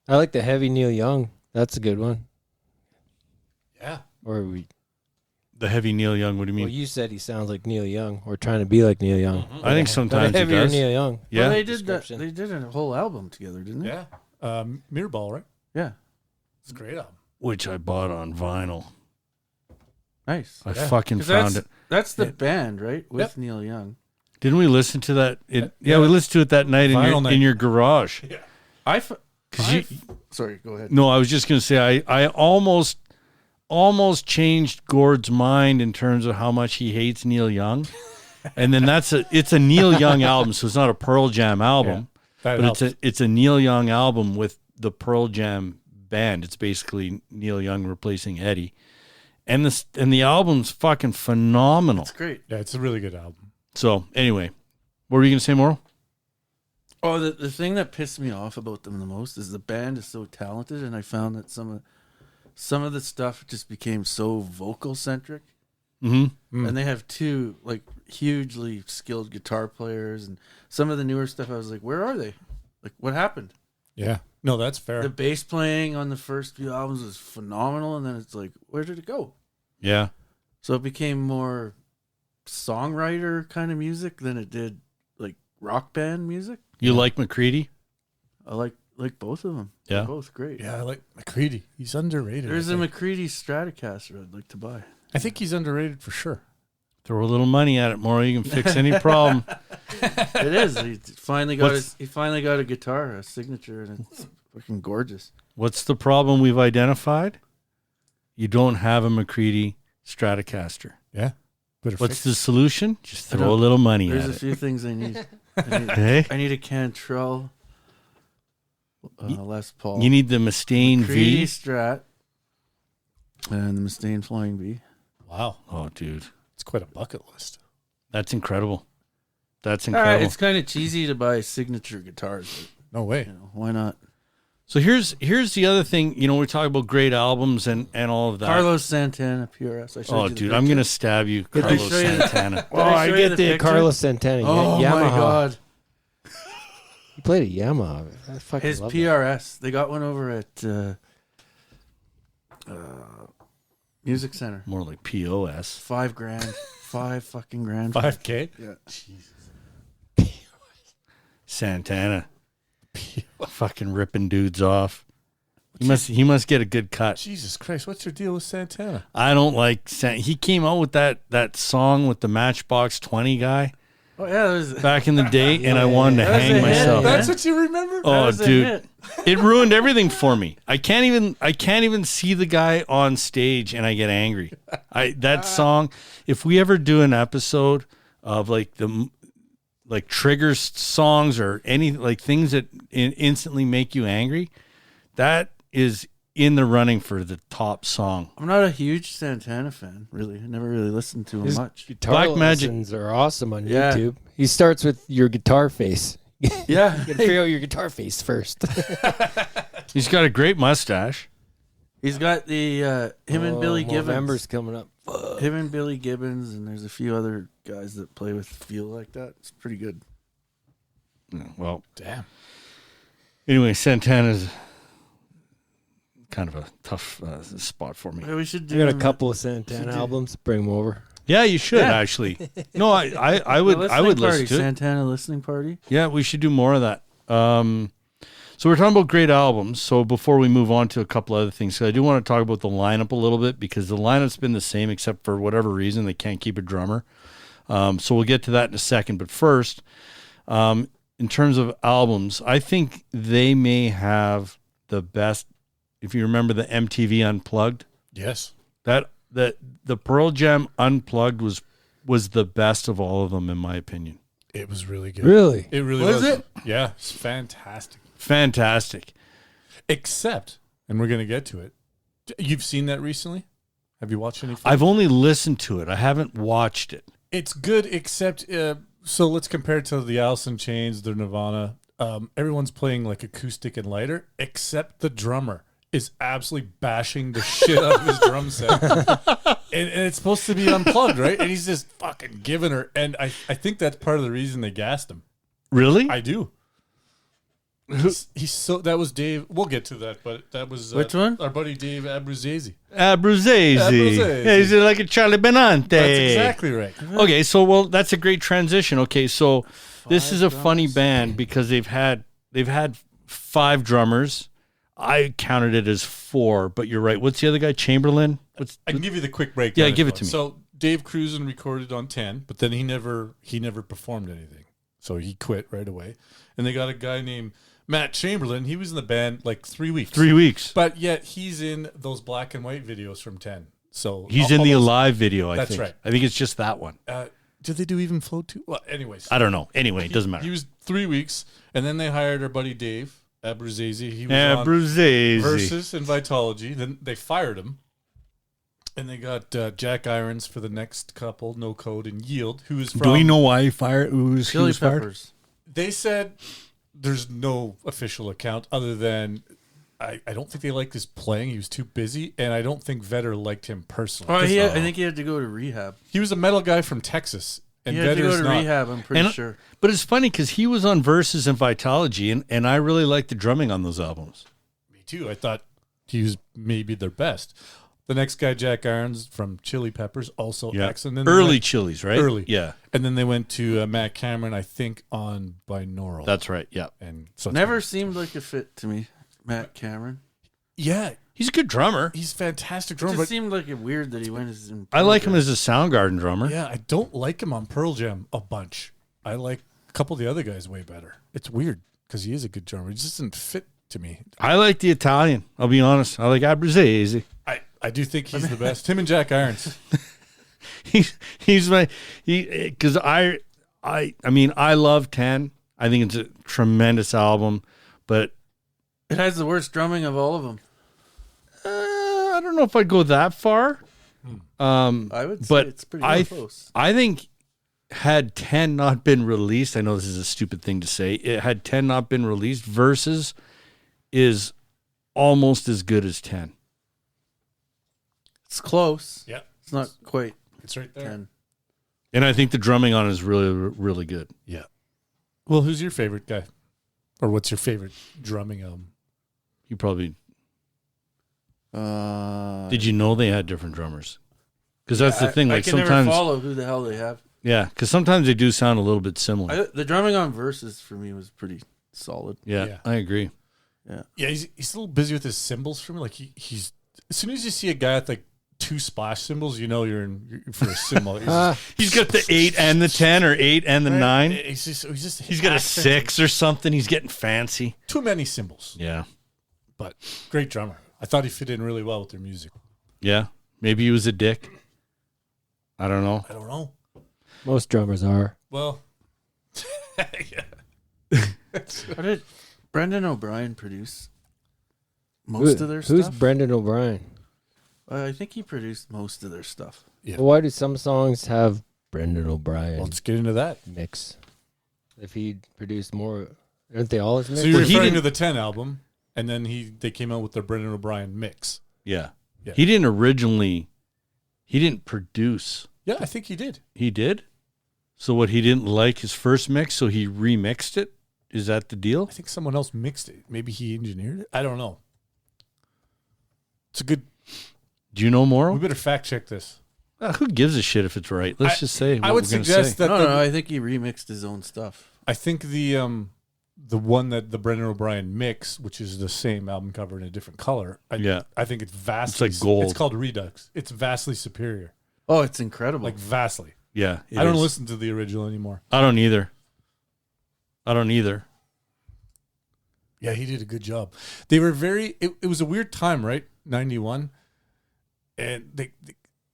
I like the heavy Neil Young. That's a good one. Yeah. Or we. The heavy Neil Young. What do you mean? Well, you said he sounds like Neil Young, or trying to be like Neil Young. I think sometimes he heavier does. Neil Young. Yeah. Well, they did that. Description. They did a whole album together, didn't they? Yeah. Mirrorball, right? Yeah. It's a great album. Which I bought on vinyl. Nice. I fucking 'Cause found it. That's the band, right? With Yep. Neil Young. Didn't we listen to that? Yeah. We listened to it that night Vinyl night. in your garage. Sorry, go ahead. No, I was just going to say I almost changed Gord's mind in terms of how much he hates Neil Young, and then it's a Neil Young album, so it's not a Pearl Jam album, That but helps. it's a Neil Young album with the Pearl Jam band. It's basically Neil Young replacing Eddie, and the album's fucking phenomenal. It's great. Yeah, it's a really good album. So anyway, what were you going to say, Mauro? Oh, the thing that pissed me off about them the most is the band is so talented, and I found that some of the stuff just became so vocal centric. Mm-hmm. And they have 2 like hugely skilled guitar players, and some of the newer stuff I was like, where are they? Like, what happened? Yeah. No, that's fair. The bass playing on the first few albums was phenomenal, and then it's like, where did it go? Yeah. So it became more songwriter kind of music than it did like rock band music. You like McCready? I like both of them. Yeah. They're both great. Yeah, I like McCready. He's underrated. There's I a think. McCready Stratocaster I'd like to buy. I think he's underrated for sure. Throw a little money at it, Mauro. You can fix any problem. It is. He finally got a guitar, a signature, and it's fucking gorgeous. What's the problem we've identified? You don't have a McCready Stratocaster. Yeah. What's the solution? Just I throw a don't- little money There's at a it. few things I need. I Okay. need a Cantrell, Les Paul. You need the Mustaine McCready V. Strat, and the Mustaine Flying V. Wow. Oh, dude. It's quite a bucket list. That's incredible. That's All right, incredible. it's kind of cheesy to buy signature guitars, No way. but, why not? So here's the other thing. We talk about great albums and all of that. Carlos Santana, PRS. I showed Oh, you the dude, picture. I'm going to stab you, I Carlos show you the- Santana. Oh, I I show you get the the picture? Carlos Santana. Oh Yamaha. my god, He played a Yamaha. I fucking his love PRS. They got one over at Music Center. More like POS. $5,000, $5 fucking grand. 5K? Yeah. Santana. Fucking ripping dudes off. He must get a good cut. Jesus Christ, what's your deal with Santana? I don't like he came out with that song with the Matchbox 20 guy Oh yeah, that was, back in the day, and I wanted to That was hang a hit, myself. yeah. That's what you remember? that Oh, was a dude, hit. it ruined everything for me. I can't even see the guy on stage, and I get angry. That song. If we ever do an episode of like triggers songs or any like things that instantly make you angry, that is in the running for the top song. I'm not a huge Santana fan, really. I never really listened to him His much. guitar Black Magic- lessons are awesome on Yeah. YouTube. He starts with your guitar face. Yeah. You gotta figure out your guitar face first. He's got a great mustache. He's got the him and Billy November's Gibbons. coming up. Him and Billy Gibbons, and there's a few other guys that play with feel like that. It's pretty good. Well, Damn. anyway, Santana's kind of a tough spot for me. Yeah, we should I do got a him couple of Santana albums. Bring them over. Yeah, you should Yeah. actually. No, I a would listening listen party, to it. Santana listening party. Yeah, we should do more of that. So we're talking about great albums. So before we move on to a couple other things, so I do want to talk about the lineup a little bit because the lineup's been the same except for whatever reason they can't keep a drummer. So we'll get to that in a second. But first, in terms of albums, I think they may have the best. If you remember the MTV Unplugged, Yes. that the Pearl Jam Unplugged was the best of all of them in my opinion. It was really good. Really? It really Was was. it? Yeah, it's fantastic. Fantastic. Except, and we're going to get to it. You've seen that recently? Have you watched any? I've only listened to it. I haven't watched it. It's good, except so let's compare it to the Alice in Chains, the Nirvana. Everyone's playing like acoustic and lighter, except the drummer is absolutely bashing the shit out of his drum set. And it's supposed to be unplugged, right? And he's just fucking giving her. And I think that's part of the reason they gassed him. Really? I do. He's so that was Dave. We'll get to that, but that was Which one? Our buddy Dave Abruzzese. Abruzzese. Abruzzese. Yeah, he's like a Charlie Benante. That's exactly right. Okay, so that's a great transition. Okay, so this is a funny band because they've had 5 drummers. I counted it as 4, but you're right. What's the other guy? Chamberlain? I can give you the quick breakdown. Yeah, if give you it to want. me. So Dave Cruisen recorded on 10, but then he never performed anything. So he quit right away. And they got a guy named Matt Chamberlain. He was in the band like 3 weeks. 3 weeks. But yet he's in those black and white videos from 10. So He's in the almost- Alive video, I That's think. right. I think it's just that one. Did they do Even Flow too? Well, anyways. I don't know. Anyway, it doesn't matter. He was 3 weeks, and then they hired our buddy Dave Abruzzese. He was on Abruzzese. Versus and Vitology. Then they fired him, and they got Jack Irons for the next couple, No Code and Yield, who is from. Do we know why he fired? He Chili was fired? Peppers. They said there's no official account other than I don't think they liked his playing. He was too busy, and I don't think Vedder liked him personally. Oh, 'Cause I think he had to go to rehab. he was a metal guy from Texas, and He had to go Vedder's to not. rehab, I'm pretty And- sure. But it's funny because he was on Versus and Vitology, and I really like the drumming on those albums. Me too. I thought he was maybe their best. The next guy, Jack Irons from Chili Peppers, also excellent. And then they Early went- Chili's, right? Early. Yeah, And then they went to Matt Cameron, I think, on Binaural. that's right. Yeah. And so it's Never seemed like a fit to me, Matt Cameron. Yeah, He's a good drummer. he's a fantastic It drummer. just But seemed like it weird that he went as in I like him as a Soundgarden drummer. yeah, I don't like him on Pearl Jam a bunch. I like a couple of the other guys way better. It's weird because he is a good drummer. He just doesn't fit to me. I like the Italian. I'll be honest. I like Abruzzese. I do think he's the best. Him and Jack Irons. He's my because I mean I love 10. I think it's a tremendous album, but It has the worst drumming of all of them. I don't know if I'd go that far. I would say But it's pretty close. I think had 10 not been released, I know this is a stupid thing to say. It had 10 not been released, Versus is almost as good as 10. It's close. Yeah, It's not quite it's right there. 10. And I think the drumming on it is really, really good. Yeah. Well, who's your favorite guy, or what's your favorite drumming album? You probably Uh, did you know they had different drummers? Because that's the thing. I Like can never sometimes, follow who the hell they have. yeah. Because sometimes they do sound a little bit similar. The drumming on Versus for me was pretty solid. Yeah, Yeah. I agree. Yeah, he's a little busy with his cymbals for me. Like he's as soon as you see a guy with like 2 splash cymbals, you know you're for a cymbal. He's got the 8 and the 10, or 8 and the 9. He's Got a 6 or something. He's getting fancy. Too many cymbals, Yeah, but great drummer. I thought he fit in really well with their music. yeah. Maybe he was a dick. I don't know. I don't know. Most drummers are. Well, yeah. How did Brendan O'Brien produce most of their Who's stuff. Brendan O'Brien? I think he produced most of their stuff. Yeah. Well, why do some songs have Brendan O'Brien Let's get into that. mix? If he produced more, aren't they all his mix? So you're Well, he referring to didn't- the 10 album, and then they came out with their Brendan O'Brien mix. Yeah. Yeah. He didn't produce. Yeah, I think he did. He did? So what, he didn't like his first mix, so he remixed it? Is that the deal? I think someone else mixed it. Maybe he engineered it. I don't know. It's a good. Do you know We more? better fact check this. Who gives a shit if it's right? Let's just say what I would we're gonna suggest say. that No, I think he remixed his own stuff. I think the one that the Brendan O'Brien mix, which is the same album cover in a different color. I think it's vastly. It's like gold. It's called Redux. It's vastly superior. Oh, it's incredible. Like vastly. Yeah. it I don't is. listen to the original anymore. I don't either. Yeah, he did a good job. They were very. It was a weird time, right? 91, and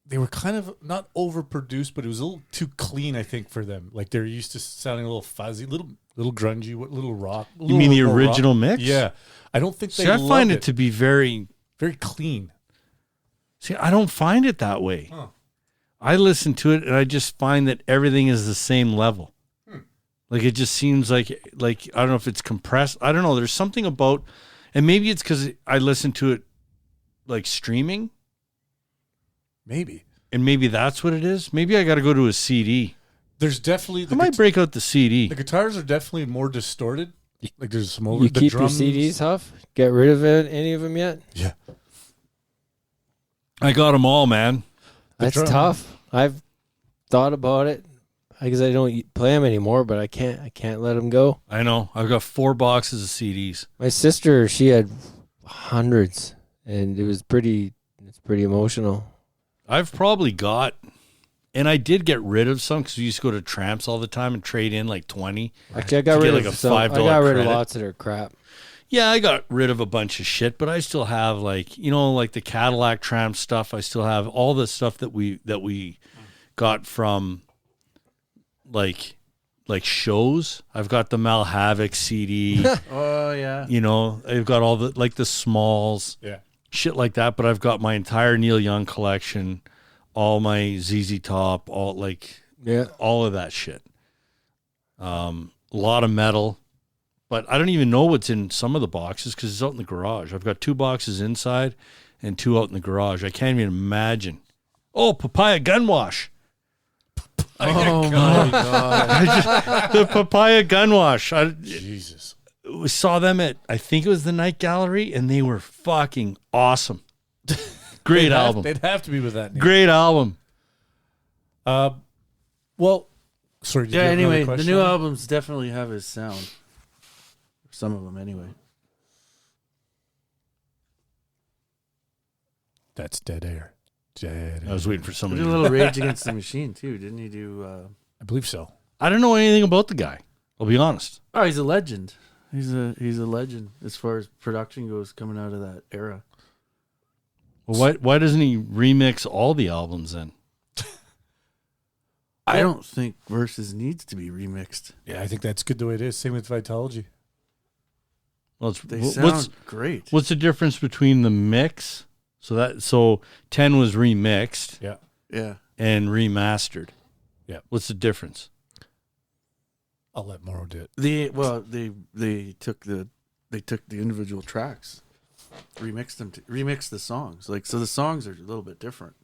they were kind of not overproduced, but it was a little too clean, I think, for them. Like they're used to sounding a little fuzzy, little grungy, little rock. You mean the more rock. original mix? Yeah, I don't think they. See, I loved find it to be very. very clean. See, I don't find it that way. Huh. I listen to it and I just find that everything is the same level. Like it just seems like I don't know if it's compressed. I don't know. There's something about, and maybe it's because I listen to it like streaming, Maybe and maybe that's what it is. Maybe I got to go to a CD. there's definitely I might break out the CD. the guitars are definitely more distorted. Like there's some over You the keep drums. your CDs, Huff? Get rid of it, any of them yet? Yeah, I got them all, man. That's drum- tough. I've thought about it. I guess I don't play them anymore, but I can't let them go. I know. I've got 4 boxes of CDs. My sister, she had hundreds, and it's pretty emotional. I've probably got, and I did get rid of some because we used to go to Tramps all the time and trade in like 20. Actually, I got To get rid like of a some. I $5 got rid of credit. lots of their crap. Yeah, I got rid of a bunch of shit, but I still have like the Cadillac Tramp stuff. I still have all the stuff that we got from like shows. I've got the Mal Havoc CD. oh yeah. I've got all the Smalls, yeah. shit like that. But I've got my entire Neil Young collection, all my ZZ Top, all of that shit. A lot of metal. But I don't even know what's in some of the boxes because it's out in the garage. I've got 2 boxes inside and 2 out in the garage. I can't even imagine. Oh, Papaya Gun Wash. Oh my god. The Papaya Gun Wash. Jesus. We saw them at, I think it was the Night Gallery, and they were fucking awesome. Great album. They'd have to be with that name. Great album. Well, sorry. Did Yeah. you have another Anyway, the question? new albums definitely have his sound. Some of them, anyway. That's dead air. Dead air. I was waiting for He somebody. did a little Rage Against the Machine too, didn't he? Do I believe so. I don't know anything about the guy. I'll be honest. oh, he's a legend. He's a legend as far as production goes, coming out of that era. Well, why doesn't he remix all the albums then? I don't think Versus needs to be remixed. Yeah, I think that's good the way it is. Same with Vitology. Well, They sound great. what's the difference between the mix? So 10 was remixed Yeah. Yeah. and remastered. Yeah. What's the difference? I'll let Morrow do it. They took the individual tracks, remixed the songs. Like, so the songs are a little bit different.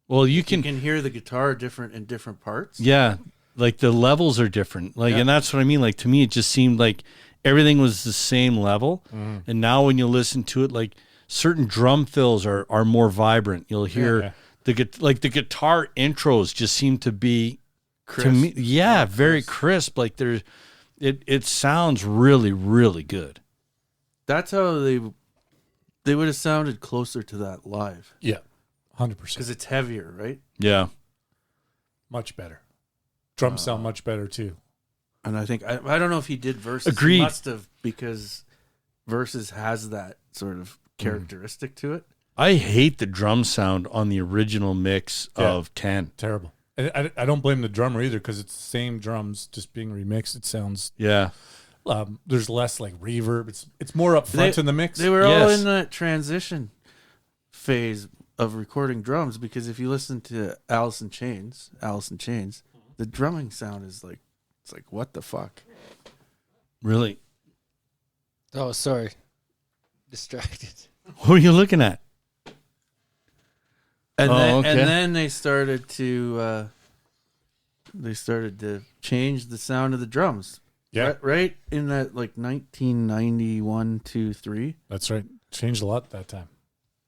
Well, you You can can hear the guitar different in different parts. yeah, like the levels are different. Like, Yeah. and that's what I mean. Like, to me, it just seemed like everything was the same level. And now when you listen to it, like certain drum fills are more vibrant. You'll hear the guitar intros just seem to be Crisp. to me, very crisp. Like it sounds really, really good. That's how they would have sounded closer to that live, Yeah. 100%. because it's heavier, right? Yeah. Much better. Drums sound much better too. And I think I don't know if he did Versus. Agreed. He must have, because Versus has that sort of characteristic to it. I hate the drum sound on the original mix of 10. Terrible. I don't blame the drummer either because it's the same drums just being remixed. It sounds Yeah. There's less like reverb. It's more up front in the mix. They were all Yes. in that transition phase of recording drums, because if you listen to Alice in Chains, the drumming sound is like, it's like, what the fuck? Really? Oh, sorry. Distracted. What are you looking at? And Oh, then okay. and then they started to change the sound of the drums. Yeah. Right in that like 1991, 2, 3. That's right. Changed a lot that time.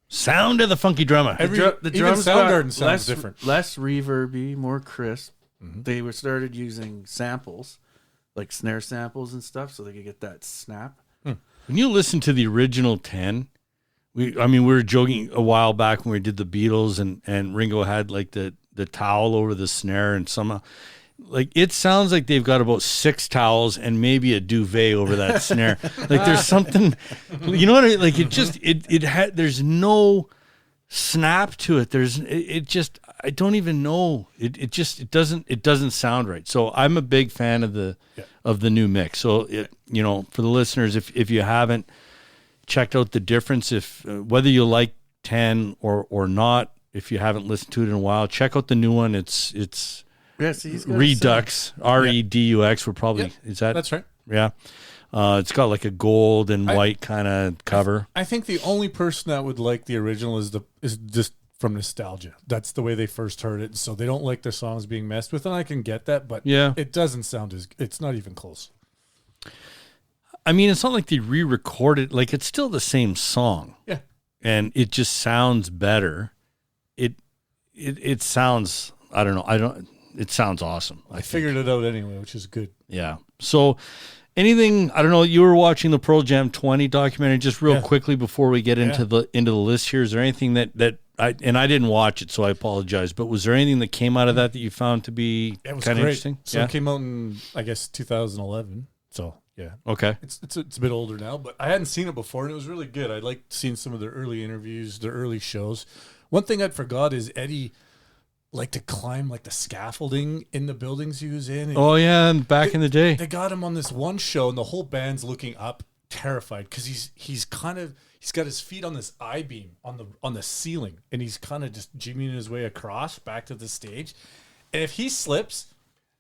Sound of the funky drummer. Every- The even drums got Soundgarden sounds less, different. less reverby, more crisp. Mhm. They started using samples, like snare samples and stuff, so they could get that snap. When you listen to the original 10, we were joking a while back when we did the Beatles and Ringo had like the towel over the snare, and somehow like it sounds like they've got about 6 towels and maybe a duvet over that snare. Like there's something, you know what I mean? Like it just it had, there's no snap to it. I don't even know. It doesn't sound right. So I'm a big fan of the new mix. So for the listeners, if you haven't checked out the difference, if whether you like 10 or not, if you haven't listened to it in a while, check out the new one. It's Yeah, see, he's got a Redux, Redux. We're probably is that That's right. yeah. It's got like a gold and white kind of cover. I think the only person that would like the original is just from nostalgia. That's the way they first heard it, so they don't like their songs being messed with, and I can get that. But Yeah. it doesn't sound it's not even close. I mean, it's not like they re-recorded. Like it's still the same song. Yeah. And it just sounds better. It sounds. I don't know. It sounds awesome. I figured it out anyway, which is good. Yeah. So, anything? I don't know. You were watching the Pearl Jam 20 documentary. Just real quickly before we get into the list here, is there anything that I didn't watch it, so I apologize. But was there anything that came out of that you found to be It was kind of great. interesting? So it came out in, I guess, 2011. So yeah, Okay. it's a bit older now, but I hadn't seen it before, and it was really good. I liked seeing some of their early interviews, their early shows. One thing I'd forgot is Eddie liked to climb like the scaffolding in the buildings he was in. And Oh yeah, and back in the day. they got him on this one show, and the whole band's looking up, terrified, because he's got his feet on this I-beam on the ceiling, and he's kind of just jimmying his way across back to the stage. And if he slips,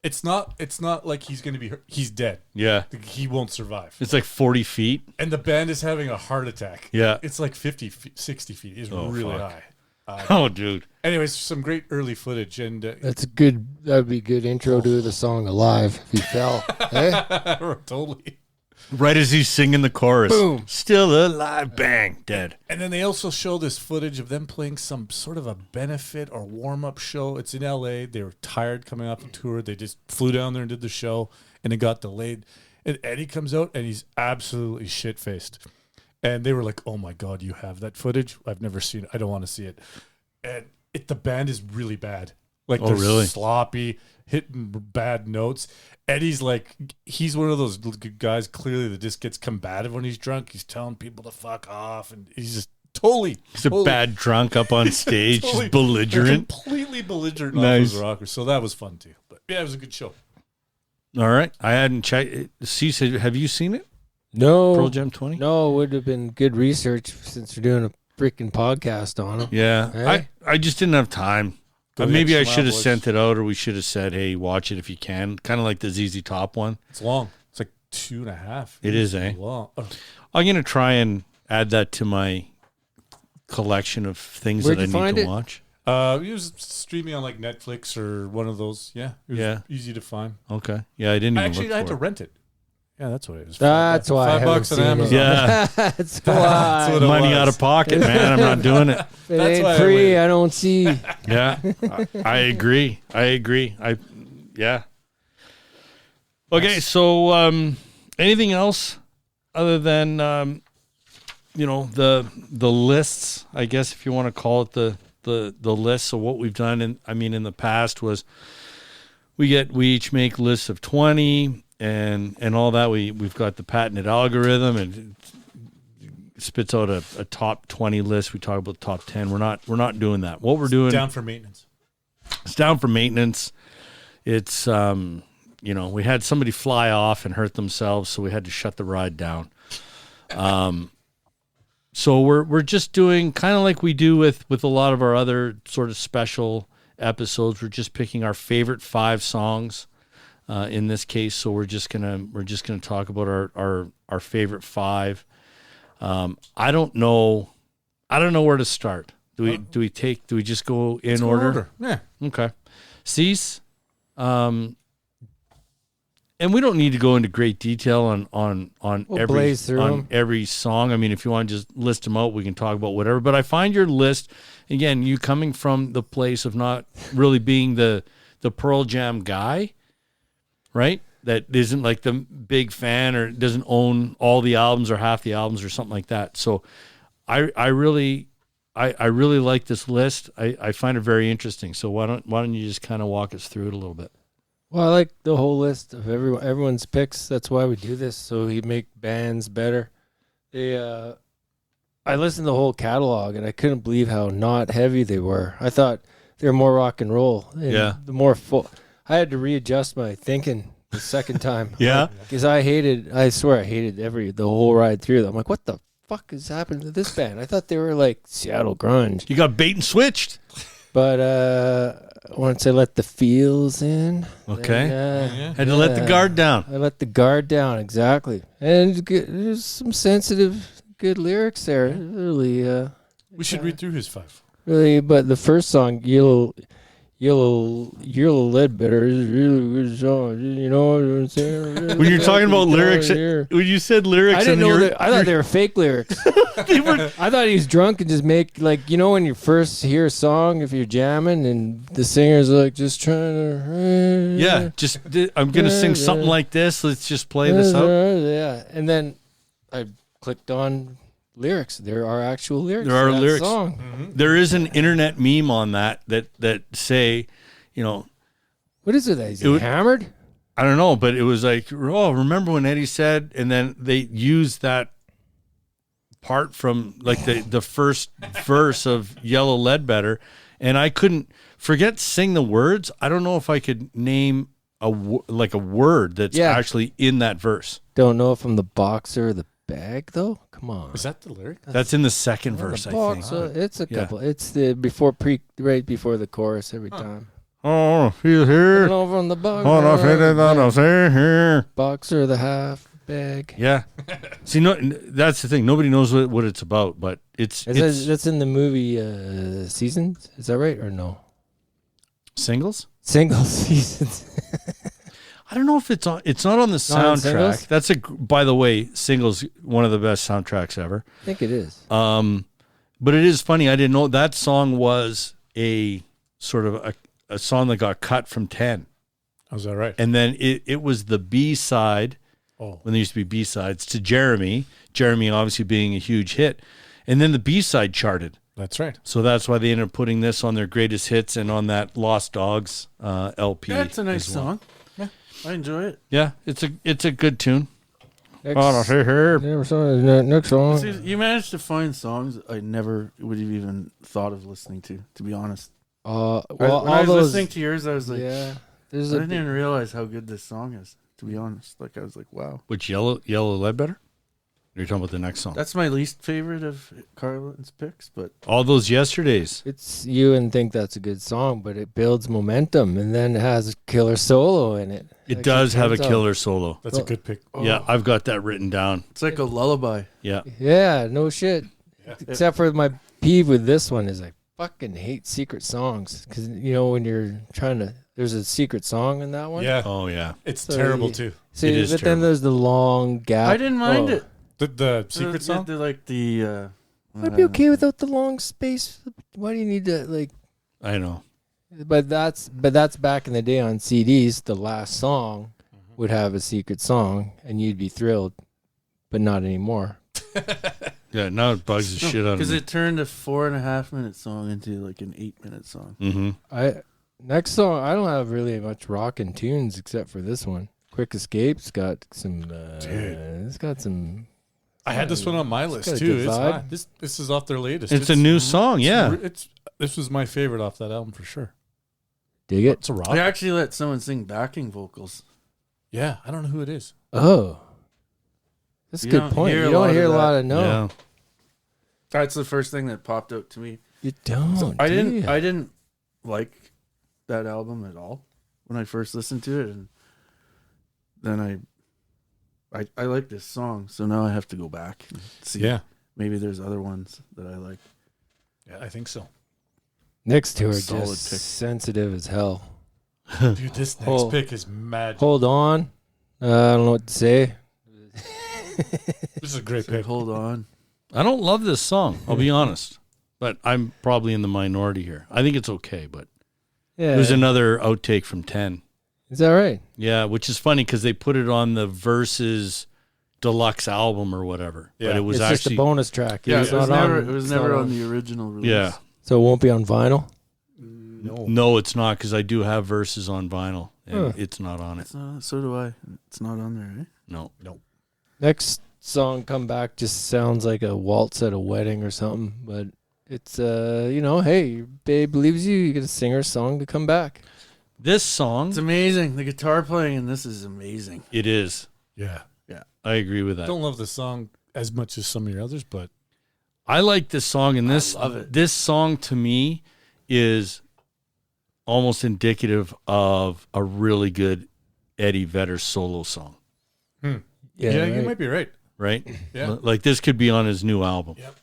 it's not like he's going to be hurt. He's dead. Yeah. He won't survive. It's like 40 feet. And the band is having a heart attack. Yeah. It's like 50 feet, 60 feet. It's really fuck. high. Oh, dude. Anyways, some great early footage, and That's a good. That'd be a good intro to the song "Alive." If he fell, eh? totally. Right as he's singing the chorus. Boom. Still alive. Bang. Dead. And then they also show this footage of them playing some sort of a benefit or warm-up show. It's in LA. They were tired coming off the tour. They just flew down there and did the show, and it got delayed. And Eddie comes out, and he's absolutely shit-faced. And they were like, "Oh my God, you have that footage? I've never seen it. I don't want to see it." And the band is really bad. Like they're really? sloppy, hitting bad notes. Eddie's like, he's one of those guys clearly that just gets combative when he's drunk. He's telling people to fuck off, and he's just totally. He's a bad drunk up on stage, just belligerent. Completely belligerent Nice. off those rockers. So that was fun too. But yeah, it was a good show. All right. I hadn't checked. Said, have you seen it? No, Pearl Jam 20? no, it would have been good research since we're doing a freaking podcast on it. Yeah. Hey? I just didn't have time. Go the Maybe I extra should have mile, boys. sent it out, or we should have said, hey, watch it if you can. Kind of like the ZZ Top one. It's long. It's like 2.5. It is, eh? Long. Oh, I'm going to try and add that to my collection of things Where'd that I you need find to it? watch. it was streaming on like Netflix or one of those. Yeah. It was Yeah. easy to find. Okay. Yeah, I didn't even Actually, look I had for to it. rent it. Yeah, that's what it is. That's why I haven't $5 on seen it. Amazon. Yeah. That's That's why. what it Money was. out of pocket, man. I'm not doing it. If it That's why I ain't free, waited. I don't see. Yeah, I agree. Yeah. Okay, so anything else other than the lists? I guess if you want to call it the lists. So what we've done, in the past was we each make lists of 20 and all that. We've got the patented algorithm and it spits out a top 20 list. We talk about top 10. We're not doing that. What we're doing Down for maintenance. It's down for maintenance. It's we had somebody fly off and hurt themselves, so we had to shut the ride down. So we're just doing kind of like we do with a lot of our other sort of special episodes. We're just picking our favorite 5 songs in this case. So we're just gonna talk about our favorite 5. I don't know where to start. Do we just go in order? Yeah. Okay. Cease. And we don't need to go into great detail on every song. I mean, if you want to just list them out, we can talk about whatever. But I find your list, again, you coming from the place of not really being the Pearl Jam guy, right? That isn't like the big fan or doesn't own all the albums or half the albums or something like that. So I really like this list. I find it very interesting. So why don't you just kind of walk us through it a little bit? Well, I like the whole list of everyone's picks. That's why we do this, so we make bands better. I listened to the whole catalog, and I couldn't believe how not heavy they were. I thought they were more rock and roll. And Yeah. the more full. I had to readjust my thinking the second time. Yeah. Because I swear I hated the whole ride through. I'm like, what the fuck is happening to this band? I thought they were like Seattle grunge. You got bait and switched. But once I let the feels in, Okay. then, Had to let the guard down. I let the guard down, exactly. And there's some sensitive, good lyrics there. Really, We should read through his 5. really. But the first song, Yellow Ledbetter, is a really good song. You know what I'm saying? When you're talking about lyrics, when you said lyrics, I didn't and know you're- that. I thought they were fake lyrics. I thought he was drunk and just make when you first hear a song, if you're jamming and the singer's like just trying to. Yeah, just I'm gonna sing something like this. Let's just play this out. Yeah, and then I clicked on lyrics. There are actual lyrics. There are to that lyrics. Song. There is an internet meme on that say, What is it? Is It he would- hammered? I don't know, but it was like, oh, remember when Eddie said, and then they used that part from like the first verse of Yellow Ledbetter, and I couldn't sing the words. I don't know if I could name a word that's actually in that verse. Don't know if I'm the boxer or the bag though. Come on. Is that the lyric? That's in the second verse, The I think. boxer, it's a Yeah. couple. It's the right before the chorus every time. Oh, he's here. Don't know if I'm the boxer. Oh, no, here. Boxer, the half bag. Yeah. See, that's the thing. Nobody knows what it's about, but it's That's in the movie Seasons. Is that right or no? singles. Single Seasons. I don't know if it's on. It's not on the Not on soundtrack. Singles? That's by the way, Singles, one of the best soundtracks ever. I think it is. But it is funny. I didn't know that song was a sort of a song that got cut from 10, Is that right? and then it was the B side. Oh. When there used to be B sides to Jeremy. Jeremy obviously being a huge hit, and then the B side charted. That's right. So that's why they ended up putting this on their greatest hits and on that Lost Dogs LP. That's a nice as well. song. Yeah, I enjoy it. Yeah, it's a good tune. Next song. See, you managed to find songs I never would have even thought of listening to be honest. Well, when all I was those. listening to yours, I was like, Yeah. I There's didn't even realize how good this song is, to be honest. Like, I was like, wow. Which Yellow Ledbetter? You're talking about the next song. That's my least favorite of Carlin's picks, but All Those Yesterdays. It's you and think that's a good song, but it builds momentum and then it has a killer solo in it. It Actually does have a turns out- killer solo. That's a good pick. Yeah, I've got that written down. it's like a lullaby. Yeah. Yeah, no shit. Except for my peeve with this one is I fucking hate secret songs because when you're trying to, there's a secret song in that one. Yeah. Oh yeah. It's So terrible you- too. See, It is but then terrible. there's the long gap. I didn't mind it. The secret song? They're like the. I'd be okay without the long space. Why do you need to like? I know. But that's back in the day on CDs. The last song would have a secret song, and you'd be thrilled, but not anymore. Yeah, now it bugs the shit out of Because me. it turned a 4.5-minute song into like an 8-minute song. Mm-hmm. Next song, I don't have really much rockin' tunes except for this one. Quick Escape's got some. It's got some. I had this one on my It's list got a too. good It's vibe. high. This is off their latest. It's a new song, yeah. This was my favorite off that album for sure. Dig it. It's a rock. I actually let someone sing backing vocals Yeah, I don't know who it is. Oh, that's a You good don't point. hear You a don't lot hear a of lot that. of no. Yeah. That's the first thing that popped out to me. You don't. I do didn't. ya? I didn't like that album at all when I first listened to it, and then I like this song, so now I have to go back and see. Yeah. Maybe there's other ones that I like. Yeah, I think so. Next two are Solid just pick. sensitive as hell. Dude, this next Oh. pick is magic. Hold on. I don't know what to say. This is a great So pick. hold on. I don't love this song, I'll be honest. But I'm probably in the minority here. I think it's okay, but Yeah. there's another outtake from 10. Is that right? Yeah, which is funny because they put it on the Versus Deluxe album or whatever. Yeah. But it was It's just actually a bonus track. Yeah, It's it was not never. on- It was it's never not on the original release. yeah. So it won't be on vinyl? No. No, it's not because I do have Versus on vinyl and Huh. it's not on it. It's not. So do I. It's not on there. Eh? No. Next song, Come Back, just sounds like a waltz at a wedding or something. But it's, hey, your babe leaves you, you get a singer song to come back. This song, It's amazing. The guitar playing in this is amazing. it is. Yeah. I agree with I that. don't love the song as much as some of your others, but I like this song, and this love it. this song to me is almost indicative of a really good Eddie Vedder solo song, yeah, you right. might be right. right? Yeah. Like this could be on his new album. Yep.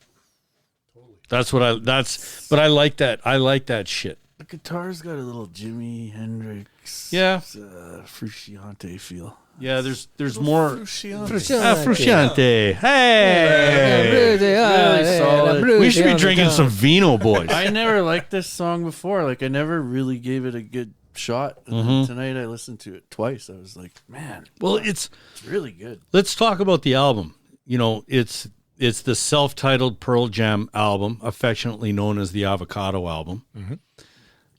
Totally. But I like that. I like that shit. The guitar's got a little Jimi Hendrix, Yeah. Frusciante feel. Yeah, there's more. Frusciante. Frusciante. Hey. Really solid. We should be drinking some vino, boys. I never liked this song before. Like I never really gave it a good shot. And then tonight I listened to it twice. I was like, man, Well, it's it's really good. let's talk about the album. You know, it's the self-titled Pearl Jam album, affectionately known as the Avocado album.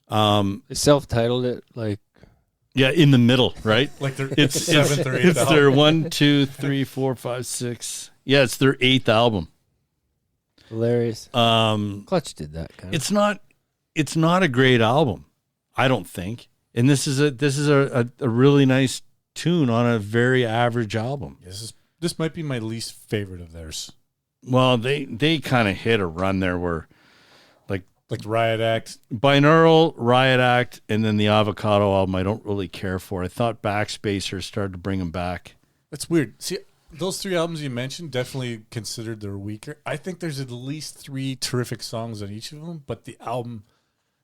They self-titled it, like, Yeah, in the middle, right? Like their It's seventh or eighth it's album. their 1, 2, 3, 4, 5, 6. Yeah, it's their 8th album. hilarious. Clutch did that kind of. It's not a great album, I don't think. And this is a really nice tune on a very average album. This might be my least favorite of theirs. Well, they kind of hit a run there where Like Riot Act. Binaural, Riot Act, and then the Avocado album I don't really care for. I thought Backspacer started to bring them back. That's weird. See, those three albums you mentioned definitely considered they're weaker. I think there's at least 3 terrific songs on each of them, but the album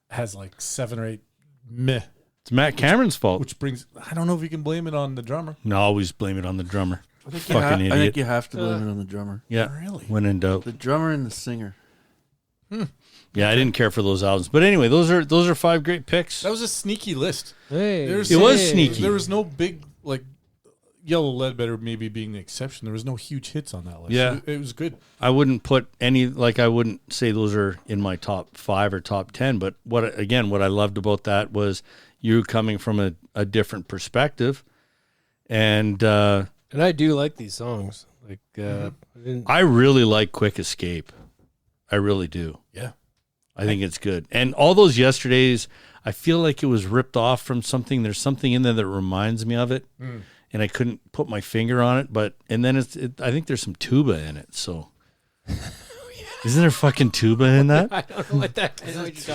has like 7 or 8 meh, It's Matt Cameron's fault. which brings, I don't know if you can blame it on the drummer. No, always blame it on the drummer. Fucking I idiot. think you have to blame it on the drummer. Yeah, Really? when in doubt. The drummer and the singer. Yeah, I didn't care for those albums. But anyway, those are 5 great picks. That was a sneaky list. Hey, There's- It was hey. sneaky. There was no big, like, Yellow Ledbetter maybe being the exception. There was no huge hits on that list. Yeah. It was good. I wouldn't put any, like, I wouldn't say those are in my top 5 or top 10. But what I loved about that was you coming from a different perspective. And And I do like these songs. Like, I didn't- I really like Quick Escape. I really do. Yeah. I think it's good. And all those yesterdays, I feel like it was ripped off from something. There's something in there that reminds me of it. And I couldn't put my finger on it. And then I think there's some tuba in it. So. Isn't there fucking tuba in that? I don't know what that is.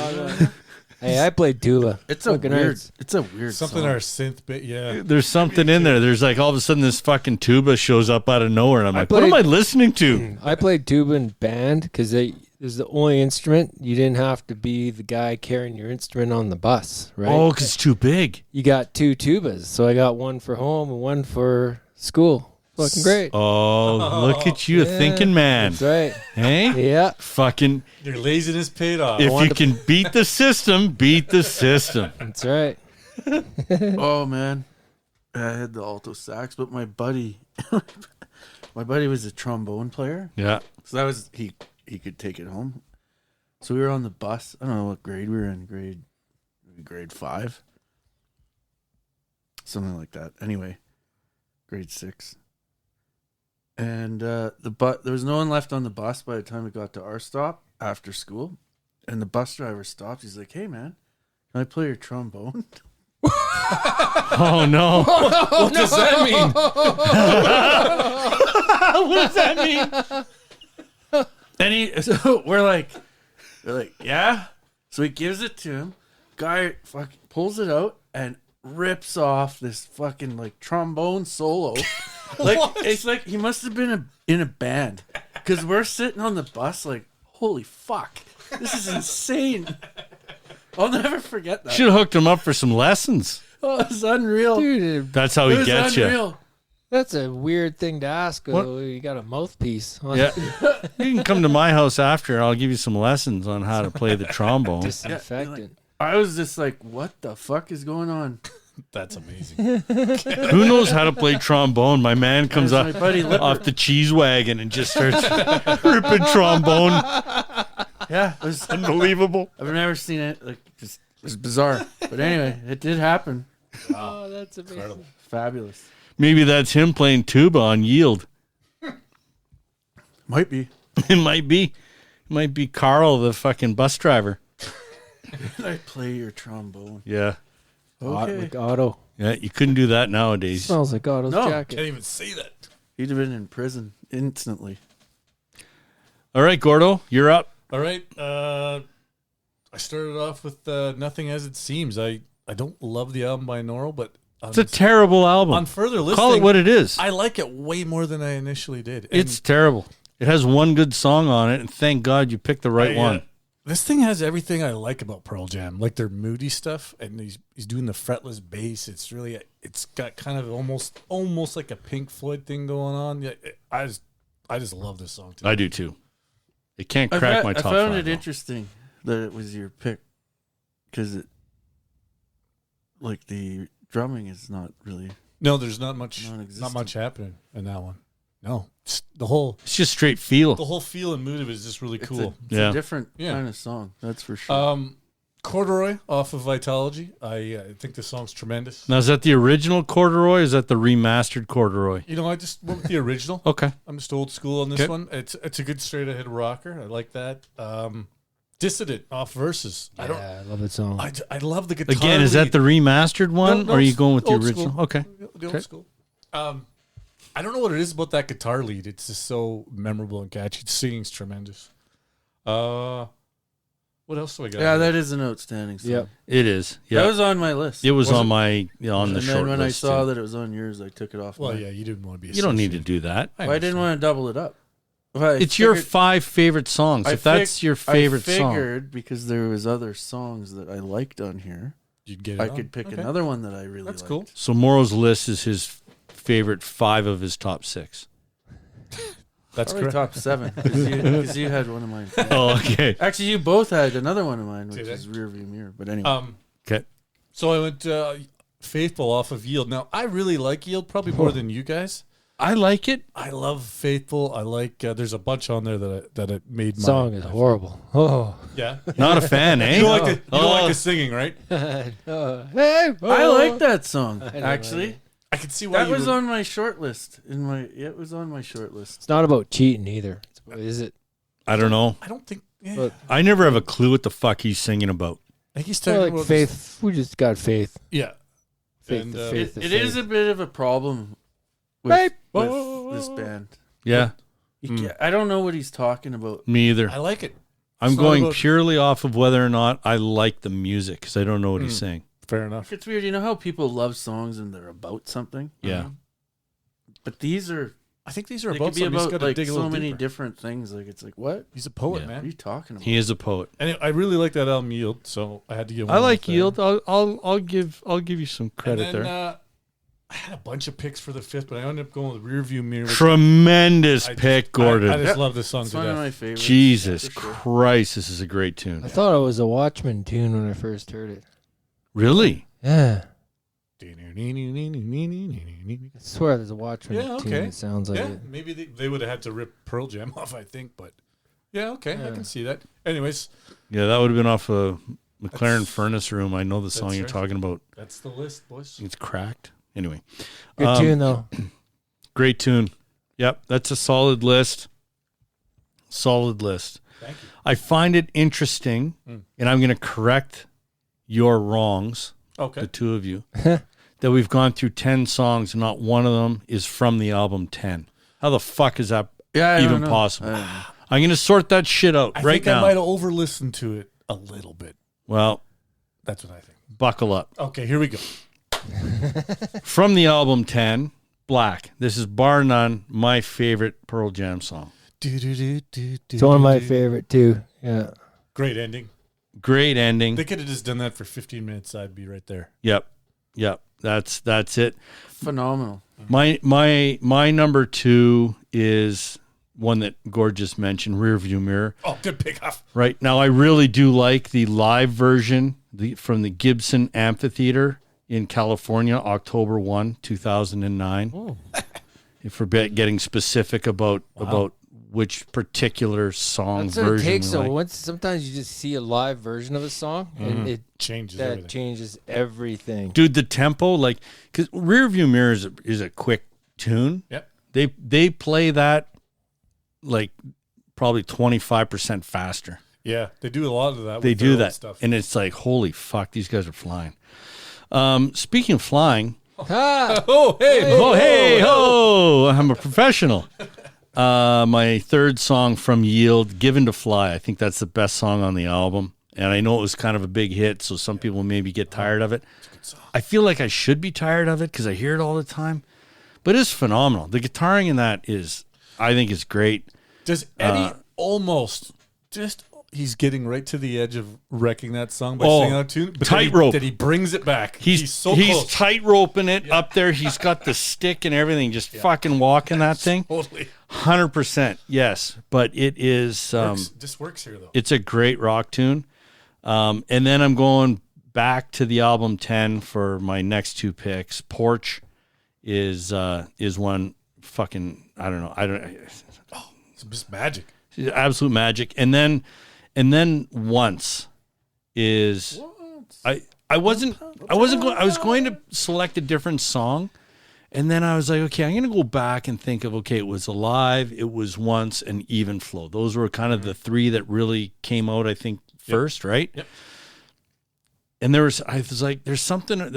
Hey, I played tuba. It's a Fucking weird. hurts. It's a weird Something song. our synth bit, yeah. There's something in there. There's like all of a sudden this fucking tuba shows up out of nowhere. And I'm like, what am I played- listening to? I played tuba in band because it was the only instrument. You didn't have to be the guy carrying your instrument on the bus, right? Oh, because it's too big. You got 2 tubas. So I got one for home and one for school. Fucking great. Oh, look at you, a Yeah, thinking man. That's right. Hey? Yeah. Fucking, Your laziness paid off. if you wanted can beat the system, beat the system. That's right. Oh man, I had the alto sax, but my buddy was a trombone player, Yeah. so that was he could take it home. So we were on the bus. I don't know what grade we were in. Grade 5, something like that. Anyway, grade 6. And there was no one left on the bus by the time we got to our stop after school. And the bus driver stopped. He's like, "Hey man, can I play your trombone?" Oh no! What does that mean? What does that mean? So we're like, yeah. So he gives it to him. Guy fucking pulls it out and rips off this fucking like trombone solo. Like it's like he must have been in a band because we're sitting on the bus like, holy fuck, this is insane. I'll never forget that. Should have hooked him up for some lessons. Oh, it's unreal. Dude, That's how It he was gets you. unreal. that's a weird thing to ask. What? You got a mouthpiece. Yeah, you can come to my house after. I'll give you some lessons on how to play the trombone. Disinfectant. I was just like, what the fuck is going on? That's amazing. Who knows how to play trombone? My man comes That's up my buddy Lipper. off the cheese wagon and just starts ripping trombone. Yeah, it was Unbelievable. I've never seen it. Like, just it was bizarre. But anyway, it did happen. Oh, that's amazing. Fabulous. Maybe that's him playing tuba on yield. Might be. It might be. It might be Carl, the fucking bus driver. I play your trombone. Yeah. Okay. Like Otto. Yeah, you couldn't do that nowadays. Smells like Otto's No. jacket. Can't even say that. He'd have been in prison instantly. All right, Gordo, you're up. All right. I started off with Nothing As It Seems. I don't love the album binaural, but It's a terrible album. on further listening, Call it what it is. I like it way more than I initially did. And It's terrible. It has one good song on it, and thank God you picked the right one. This thing has everything I like about Pearl Jam, like their moody stuff, and he's doing the fretless bass. It's really, it's got kind of almost like a Pink Floyd thing going on. Yeah, I just love this song too. I do too. It can't crack my top I found five. it interesting that it was your pick because it, like the drumming is not really. No, there's not much Non-existent. happening in that one. No, it's the whole It's just straight feel. feel and mood of it is just really cool. It's Yeah. a different Yeah. kind of song. That's for sure. Corduroy off of Vitology. I think the song's tremendous. Now, is that the original Corduroy or is that the remastered Corduroy? You know, I just went with the original. Okay. I'm just old school on this Okay. one. It's a good straight ahead rocker. I like that. Dissident off Versus. I love that song. I love the guitar. Again, is that lead. the remastered one No, or are you it's going with the old original? school. Okay. The old Okay. school. I don't know what it is about that guitar lead. It's just so memorable and catchy. The singing's tremendous. What else do I got? Yeah, that is an outstanding song. Yep. It is. That Yeah. was on my list. It was Was on it? my on the And short then when list. I saw too. that it was on yours, I took it off. Well, mine. yeah, you didn't want to be. You don't need to do that. I Well, I didn't want to double it up. Well, I It's your figured- 5 favorite songs. I If that's your favorite I song. figured because there was other songs that I liked on here, You'd get it I on. could pick Okay. another one that I really That's liked. cool. So Morrow's list is his favorite 5 of his top 6. That's Probably correct. top 7 because you had one of mine. too. Oh, okay. Actually, you both had another one of mine, which Did I? is Rearview Mirror. But anyway, Okay. So I went Faithful off of Yield. Now I really like Yield, probably more than you guys. I like it. I love Faithful. I like. There's a bunch on there that it made. My song is horrible. Oh. Yeah. Not a fan, eh? You don't like the you don't like Oh. the singing, right? Hey. I like that song. don't like Actually, it. I can see why that you was were- on my short list. It was on my short list. It's not about cheating either. Is it? I don't know. I don't think. Yeah. But- I never have a clue what the fuck he's singing about. I think he's talking Like about faith. We just got faith. Yeah. Faith. And, faith. It is a bit of a problem Babe. with this band. Yeah, I don't know what he's talking about. me either. I like it. I'm It's not going about- purely off of whether or not I like the music because I don't know what he's saying. Fair enough. It's weird. You know how people love songs and they're about something? Yeah. But these are, I think these are they about could be something. He's about got to like dig a so little many deeper. different things. Like, it's like, what? He's a poet, Yeah. What are man. you talking about? He is a poet. And I really like that album Yield, so I had to give. I one like off there. Yield. I'll give you some And credit then, there. I had a bunch of picks for the 5th, but I ended up going with Rearview Mirror. which Tremendous I just- pick, Gordon. I just love this song It's to one of death. my favorites. Jesus for sure. Christ, this is a great tune. I thought it was a Watchmen tune when I first heard it. Really? Yeah. I Yeah, swear there's a Watchmen okay. tune that sounds like it. maybe they would have had to rip Pearl Jam off, I think, but yeah, okay, I Yeah. can see that. Anyways, Yeah, that would have been off a McLaren That's- Furnace Room. I know the song that's you're right. talking about. that's the list, boys. It's cracked. Anyway, Good tune though. great tune. Yep, that's a solid list. Solid list. Thank you. I find it interesting, and I'm going to correct your wrongs, Okay. the two of you, that we've gone through 10 songs and not one of them is from the album 10. How the fuck is that even possible? I'm going to sort that shit out I right think now. I might have over-listened to it a little bit. Well, That's what I think. buckle up. Okay, here we go. From the album 10, Black. This is bar none my favorite Pearl Jam song. It's one of my favorite too. Yeah. Great ending. Great ending. They could have just done that for 15 minutes. I'd be right there. Yep. That's it. Phenomenal. My number 2 is one that Gord just mentioned, Rearview Mirror. Oh, good pickoff. Right now, I really do like the live version from the Gibson Amphitheater in California, October 1, 2009. Oh. If we're getting specific about which particular song That's what it version takes. we So like. once sometimes you just see a live version of a song, and it Changes that everything. changes everything. Dude, the tempo, like, because Rearview Mirror is a quick tune. Yep. They play that like probably 25% faster. Yeah, they do a lot of that. They with do their old that, stuff. and it's like, holy fuck, these guys are flying. Speaking of flying, Ah, Oh, hey. oh hey ho, I'm a professional. My third song from Yield, Given to Fly. I think that's the best song on the album, and I know it was kind of a big hit, so some people maybe get tired of it. I feel like I should be tired of it because I hear it all the time, but it's phenomenal. The guitaring in that I think is great. Does Eddie almost just... He's getting right to the edge of wrecking that song by singing out tune. But tightrope. That he brings it back. He's so close. tight roping it up there. He's got the stick and everything, just fucking walking that thing. Totally. 100%, yes. But it is Just works here, though. it's a great rock tune. And then I'm going back to the album 10 for my next 2 picks. Porch is one fucking It's just magic. absolute magic. And then Once is I was going to select a different song, and then I was like, okay, I'm going to go back and think of, okay, it was Alive, it was Once, and Even Flow. Those were kind of the 3 that really came out, I think, first, right? Yep. And I was like, there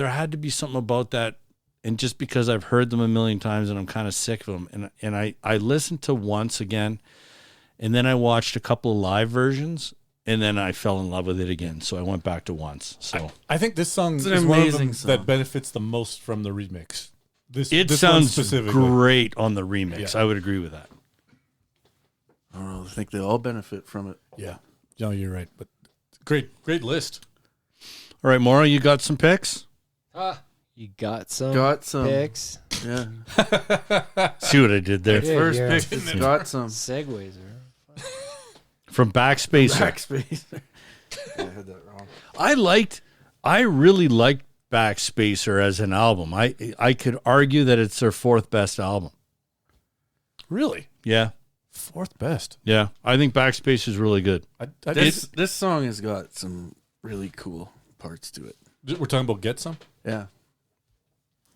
had to be something about that. And just because I've heard them a million times and I'm kind of sick of them. And I listened to Once again, and then I watched a couple of live versions, and then I fell in love with it again. So I went back to Once. So I think this song It's is an one of amazing them song. that benefits the most from the remix. This one sounds specifically. great on the remix. Yeah. I would agree with that. I don't know. I think they all benefit from it. Yeah. No, you're right. But great list. All right, Maura, you got some picks? you got some picks. Yeah. See what I did there? Yeah, First yeah. pick has got some. Segues are From Backspacer. Backspace. I had that wrong. I really liked Backspacer as an album. I could argue that it's their 4th best album. Really? Yeah. 4th best. Yeah. I think Backspacer is really good. This song has got some really cool parts to it. We're talking about Get Some? Yeah.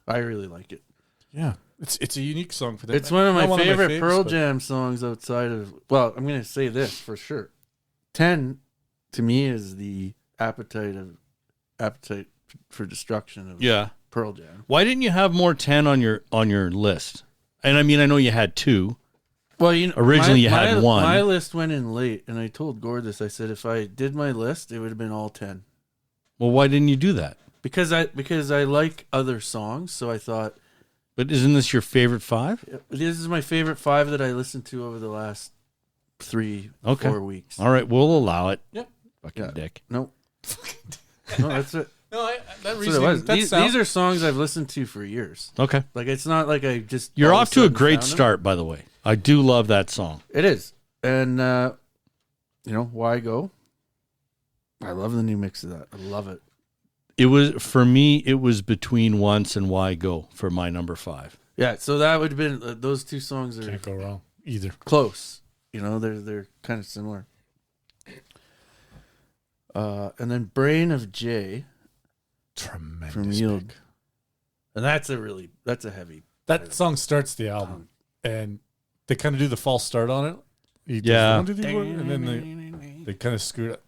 I really like it. Yeah. It's a unique song for them. It's one of my Not favorite faves, Pearl but- Jam songs outside of, well, I'm going to say this for sure. 10 to me is the appetite for destruction of Yeah. Pearl Jam. Why didn't you have more 10 on your list? And I mean, I know you had 2. Well, you know, Originally you had 1. My list went in late, and I told Gord this. I said if I did my list, it would have been all 10. Well, why didn't you do that? Because I like other songs, so I thought But isn't this your favorite 5? this is my favorite 5 that I listened to over the last 4 weeks. All right, we'll allow it. Yep. Fucking Yeah. dick. No, no, that's it. No, that That's what it reasoning, was. that These sound- are songs I've listened to for years. Okay. Like it's not like I just. You're all off of to a sudden great found them. start, by the way. I do love that song. It is, and why go? I love the new mix of that. I love it. It was, for me, it was between Once and Why Go for my number 5. Yeah, so that would have been those 2 songs are Can't go wrong either. close. You know, they're kind of similar. And then Brain of J Tremendous. from Yield, pick. and that's a heavy. That song starts the album, and they kind of do the false start on it. He does Yeah. 1, 2, 3, 4, and then they kind of screwed up.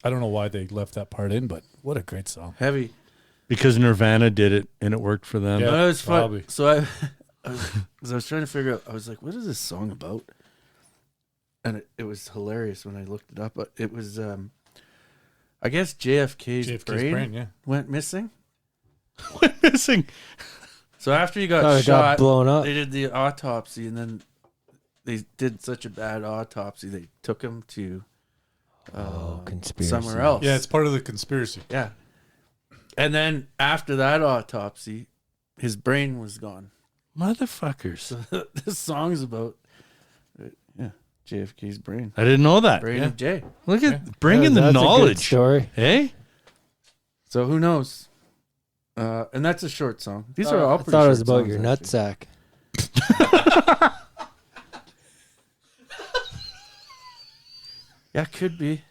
I don't know why they left that part in, but what a great song. Heavy. Because Nirvana did it and it worked for them. Yeah. But it was fun. probably. So I was trying to figure out. I was like, "What is this song about?" And it was hilarious when I looked it up. But it was, I guess JFK's brain yeah. went missing. Went missing. So after he got Probably shot, got blown up. they did the autopsy, and then they did such a bad autopsy, they took him to Conspiracy. somewhere else. Yeah, it's part of the conspiracy. Yeah. And then after that autopsy, his brain was gone. Motherfuckers. So this song's about JFK's brain. I didn't know that. Brain of Jay. Look at bringing the That's a good knowledge. story. Hey? So who knows? And that's a short song. These are all I pretty thought it was short about songs, your actually. nutsack. Yeah, could be.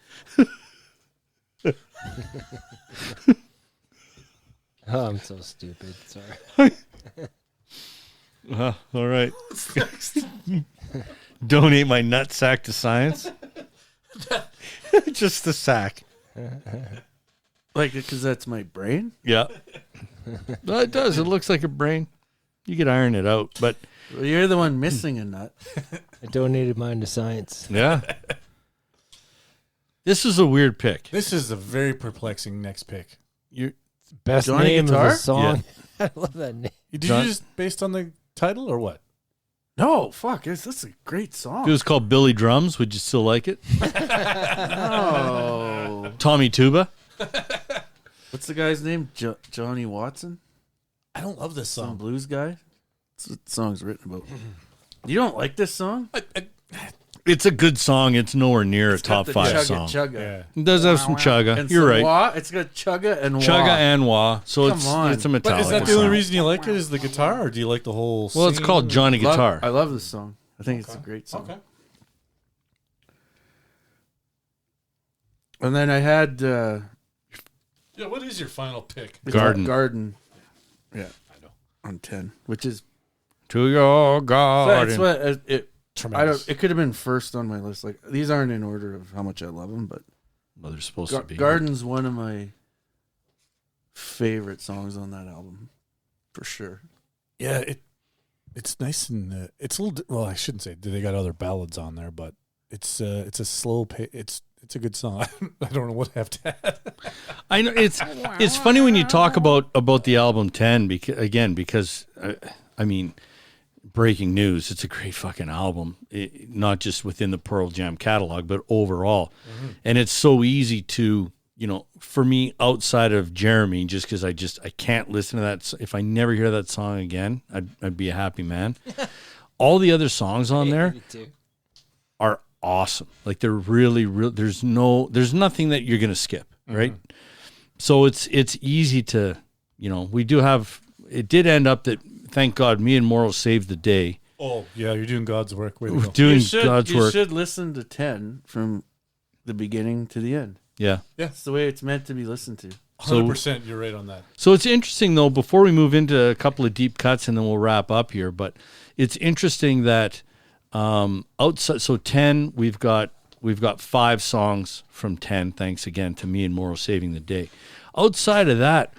Oh, I'm so stupid. Sorry. All right. Donate my nut sack to science. Just the sack. Like, because that's my brain? Yeah. Well, it does. It looks like a brain. You could iron it out, but Well, you're the one missing a nut. I donated mine to science. yeah. This is a weird pick. This is a very perplexing next pick. Best Johnny name Guitar? of the song. I love that name. Did John- you just based on the title or what? No, fuck. That's a great If song. it was called Billy Drums, would you still like it? Oh. Tommy Tuba? What's the guy's name? Johnny Watson? I don't love this Some song. blues guy? That's what the song's written about. You don't like this song? It's a good song. It's nowhere near It's a got top the 5 chugga, song. Chugga. Yeah. It does have some chugga. And You're some right. wah. It's got chugga and wah. Chugga and wah. So Come it's on. it's a But Metallica is that the only song. reason you like it? Is the guitar, or do you like the whole? Well, it's scene? called Johnny Guitar. I love this song. I think it's a great song. Okay. And then I had Yeah. What is your final pick? it's Garden. Garden. Yeah, I know. on 10, which is To your garden. that's what it. I Tremendous. don't. It could have been first on my list. Like, these aren't in order of how much I love them, but Well, they're supposed to be. Garden's one of my favorite songs on that album, for sure. Yeah, it's nice and it's a little. Well, I shouldn't say they got other ballads on there, but it's a slow pace. It's a good song. I don't know what I have to add. I know it's funny when you talk about the album 10 because I mean, breaking news, it's a great fucking album, not just within the Pearl Jam catalog but overall. And it's so easy to, for me, outside of Jeremy, just because I can't listen to that. If I never hear that song again, I'd be a happy man. All the other songs on there Me too. are awesome. Like, they're really there's nothing that you're gonna skip, right? So it's easy to, we do have, it did end up that, thank God, me and Morrow saved the day. Oh yeah, you're doing God's work. Way to We're go. doing you God's work. should listen to 10 from the beginning to the end. Yeah. That's the way it's meant to be listened to. 100%. You're right on that. So it's interesting though, before we move into a couple of deep cuts and then we'll wrap up here, but it's interesting that outside, so 10, we've got 5 songs from 10, thanks again to me and Morrow saving the day. Outside of that,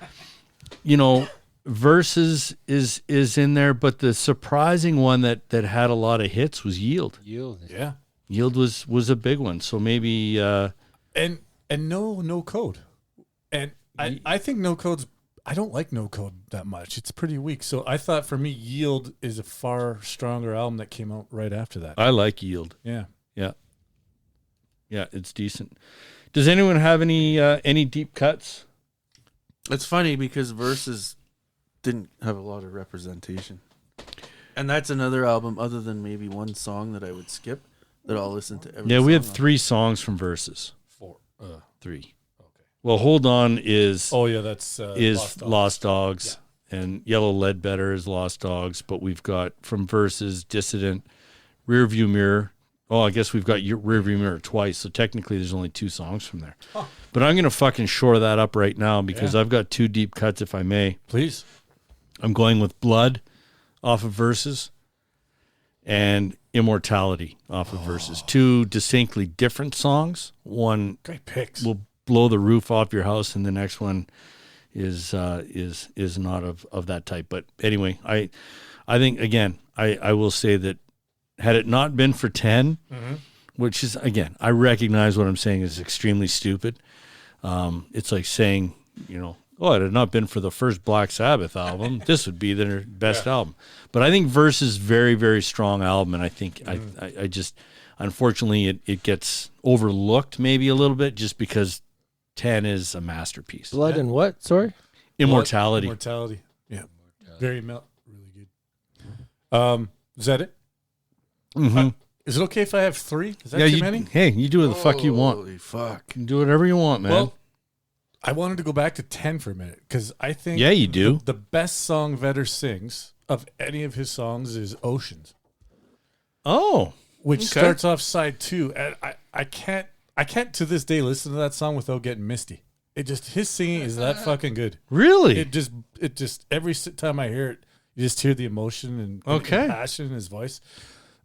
Verses is in there, but the surprising one that had a lot of hits was Yield. Yeah. Yield was a big one. So maybe And no code. And I think no code's. I don't like no code that much. It's pretty weak. So I thought for me, Yield is a far stronger album that came out right after that. I like Yield. Yeah. Yeah, it's decent. Does anyone have any deep cuts? It's funny because Versus didn't have a lot of representation. And that's another album, other than maybe one song that I would skip, that I'll listen to every Yeah, we had song on. 3 songs from Verses. 4. 3. Okay. Well, Hold On is Oh yeah, that's Lost Dogs, and Yellow Ledbetter is Lost Dogs, but we've got from Verses, Dissident, Rearview Mirror. Oh, I guess we've got Rearview Mirror twice, so technically there's only 2 songs from there. Huh. But I'm going to fucking shore that up right now because Yeah. I've got 2 deep cuts, if I may. Please. I'm going with Blood off of Verses and Immortality off of Verses. 2 distinctly different songs. One Great picks. will blow the roof off your house, and the next one is not of that type. But anyway, I think again, I will say that had it not been for 10, which is again, I recognize what I'm saying is extremely stupid. It's like saying, oh, it had not been for the first Black Sabbath album, this would be their best album. But I think Verse is very, very strong album, and I think I just unfortunately it gets overlooked maybe a little bit just because 10 is a masterpiece. Blood and what? Sorry? Immortality. Immortality. Yeah. Very really good. Is that it? Mm-hmm. Is it okay if I have 3? Is that too many? Hey, you do what the fuck you want. Holy fuck. You can do whatever you want, man. Well, I wanted to go back to 10 for a minute because I think you do. The best song Vedder sings of any of his songs is Oceans. Oh. Which starts off side 2. And I can't to this day listen to that song without getting misty. His singing is that fucking good. Really? It just every time I hear it, you just hear the emotion and passion in his voice.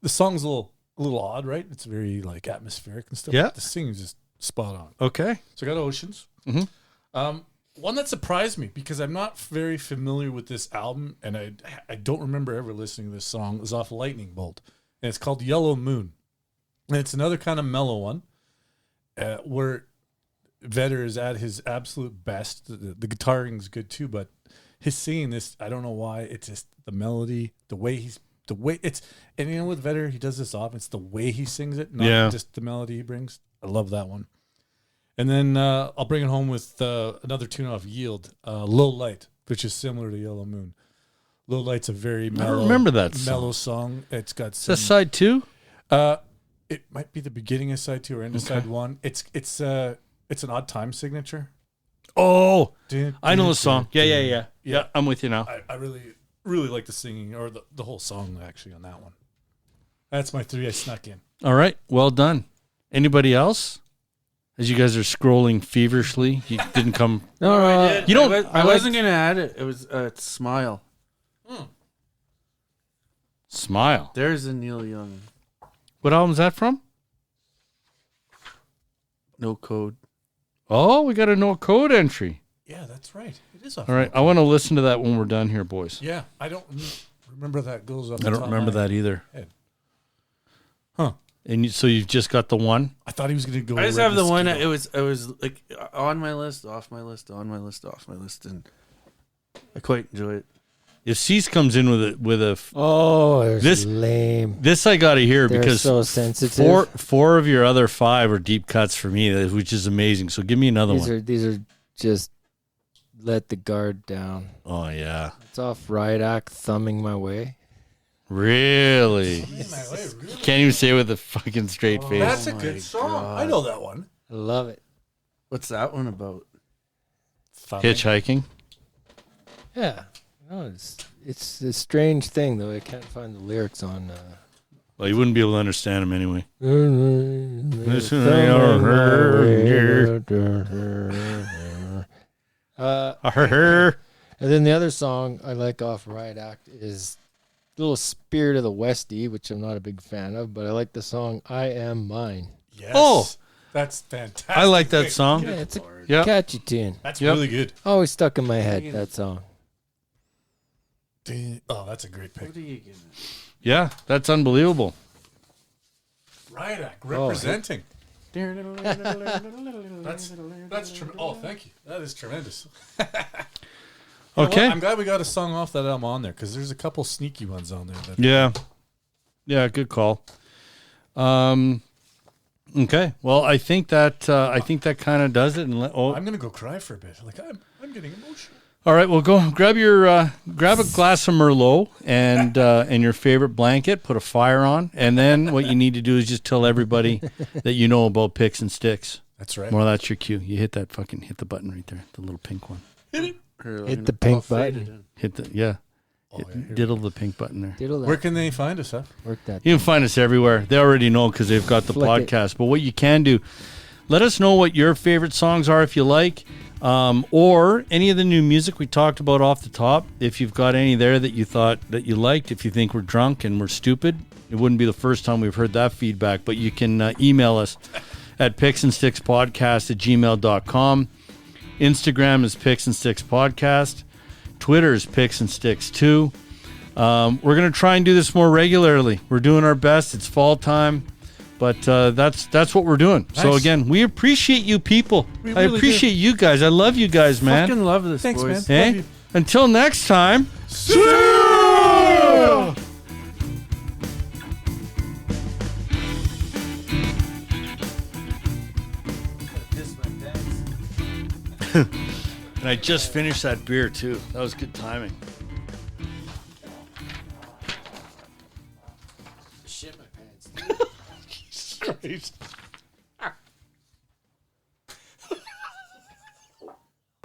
The song's a little odd, right? It's very like atmospheric and stuff. Yeah. But the singing is just spot on. Okay. So I got Oceans. Mm-hmm. One that surprised me because I'm not very familiar with this album, and I don't remember ever listening to this song. It was off Lightning Bolt, and it's called Yellow Moon. And it's another kind of mellow one where Vedder is at his absolute best. The guitaring is good too, but his singing this, I don't know why. It's just the melody, and with Vedder, he does this often. It's the way he sings it, not just the melody he brings. I love that one. And then I'll bring it home with another tune off Yield, Low Light, which is similar to Yellow Moon. Low Light's a very mellow, remember that mellow song. It's got some. Is that side 2? It might be the beginning of side 2 or end of side 1. It's an odd time signature. Oh, I know the song. Yeah. I'm with you now. I really like the singing or the whole song actually on that one. That's my 3 I snuck in. All right, well done. Anybody else? As you guys are scrolling feverishly, you didn't come. No, I did. You don't. I wasn't gonna add it. It was Smile. Smile. There's a Neil Young. What album is that from? No Code. Oh, we got a no code entry. Yeah, that's right. It is off. All right, I want to listen to that when we're done here, boys. Yeah, I don't remember that goes up. I don't remember that either. Head. Huh. And so you've just got the one? I thought he was going to go. I just have the one. It was like on my list, off my list, on my list, off my list, and I quite enjoy it. If Cease comes in with a this lame. This I got to hear They're because so sensitive. Four of your other 5 are deep cuts for me, which is amazing. So give me another one. These are just let the guard down. Oh yeah, It's off Riot Act, Thumbing My Way. really? Can't even say it with a fucking straight face. That's a good song. God. I know that one. I love it. What's that one about? Hitchhiking. Yeah. No, it's a strange thing though. I can't find the lyrics on. Well, you wouldn't be able to understand them anyway. And then the other song I like off Riot Act is Little Spirit of the Westie, which I'm not a big fan of, but I like the song I Am Mine. Yes. Oh. That's fantastic. I like that song. Yeah, it's a catchy tune. That's really good. Always stuck in my head, that song. Oh, that's a great pick. What are you giving? Yeah, that's unbelievable. Riot Act representing. That's tremendous. Oh, thank you. That is tremendous. Okay. I'm glad we got a song off that album on there because there's a couple sneaky ones on there. Yeah, good call. Okay. Well, I think that kind of does it. And I'm gonna go cry for a bit. Like I'm getting emotional. All right. Well, go grab a glass of Merlot and your favorite blanket. Put a fire on, and then what you need to do is just tell everybody that you know about picks and sticks. That's right. Well, that's your cue. You hit the button right there, the little pink one. Hit the pink button. Diddle the pink button there. Diddle that. Where can they find us, huh? Work that. You can find us everywhere. They already know because they've got the Flick podcast. But what you can do, let us know what your favorite songs are if you like, or any of the new music we talked about off the top. If you've got any there that you thought that you liked, if you think we're drunk and we're stupid, it wouldn't be the first time we've heard that feedback. But you can email us at picksandstickspodcast@gmail.com. Instagram is Picks and Sticks Podcast. Twitter is Picks and Sticks 2. We're going to try and do this more regularly. We're doing our best. It's fall time. But that's what we're doing. Nice. So, again, we appreciate you people. We I really appreciate you guys. I love you guys, man. Fucking love this, Thanks, boys. man. Eh? Love you. Until next time. See ya! And I just finished that beer, too. That was good timing. Shit my pants. Jesus Christ.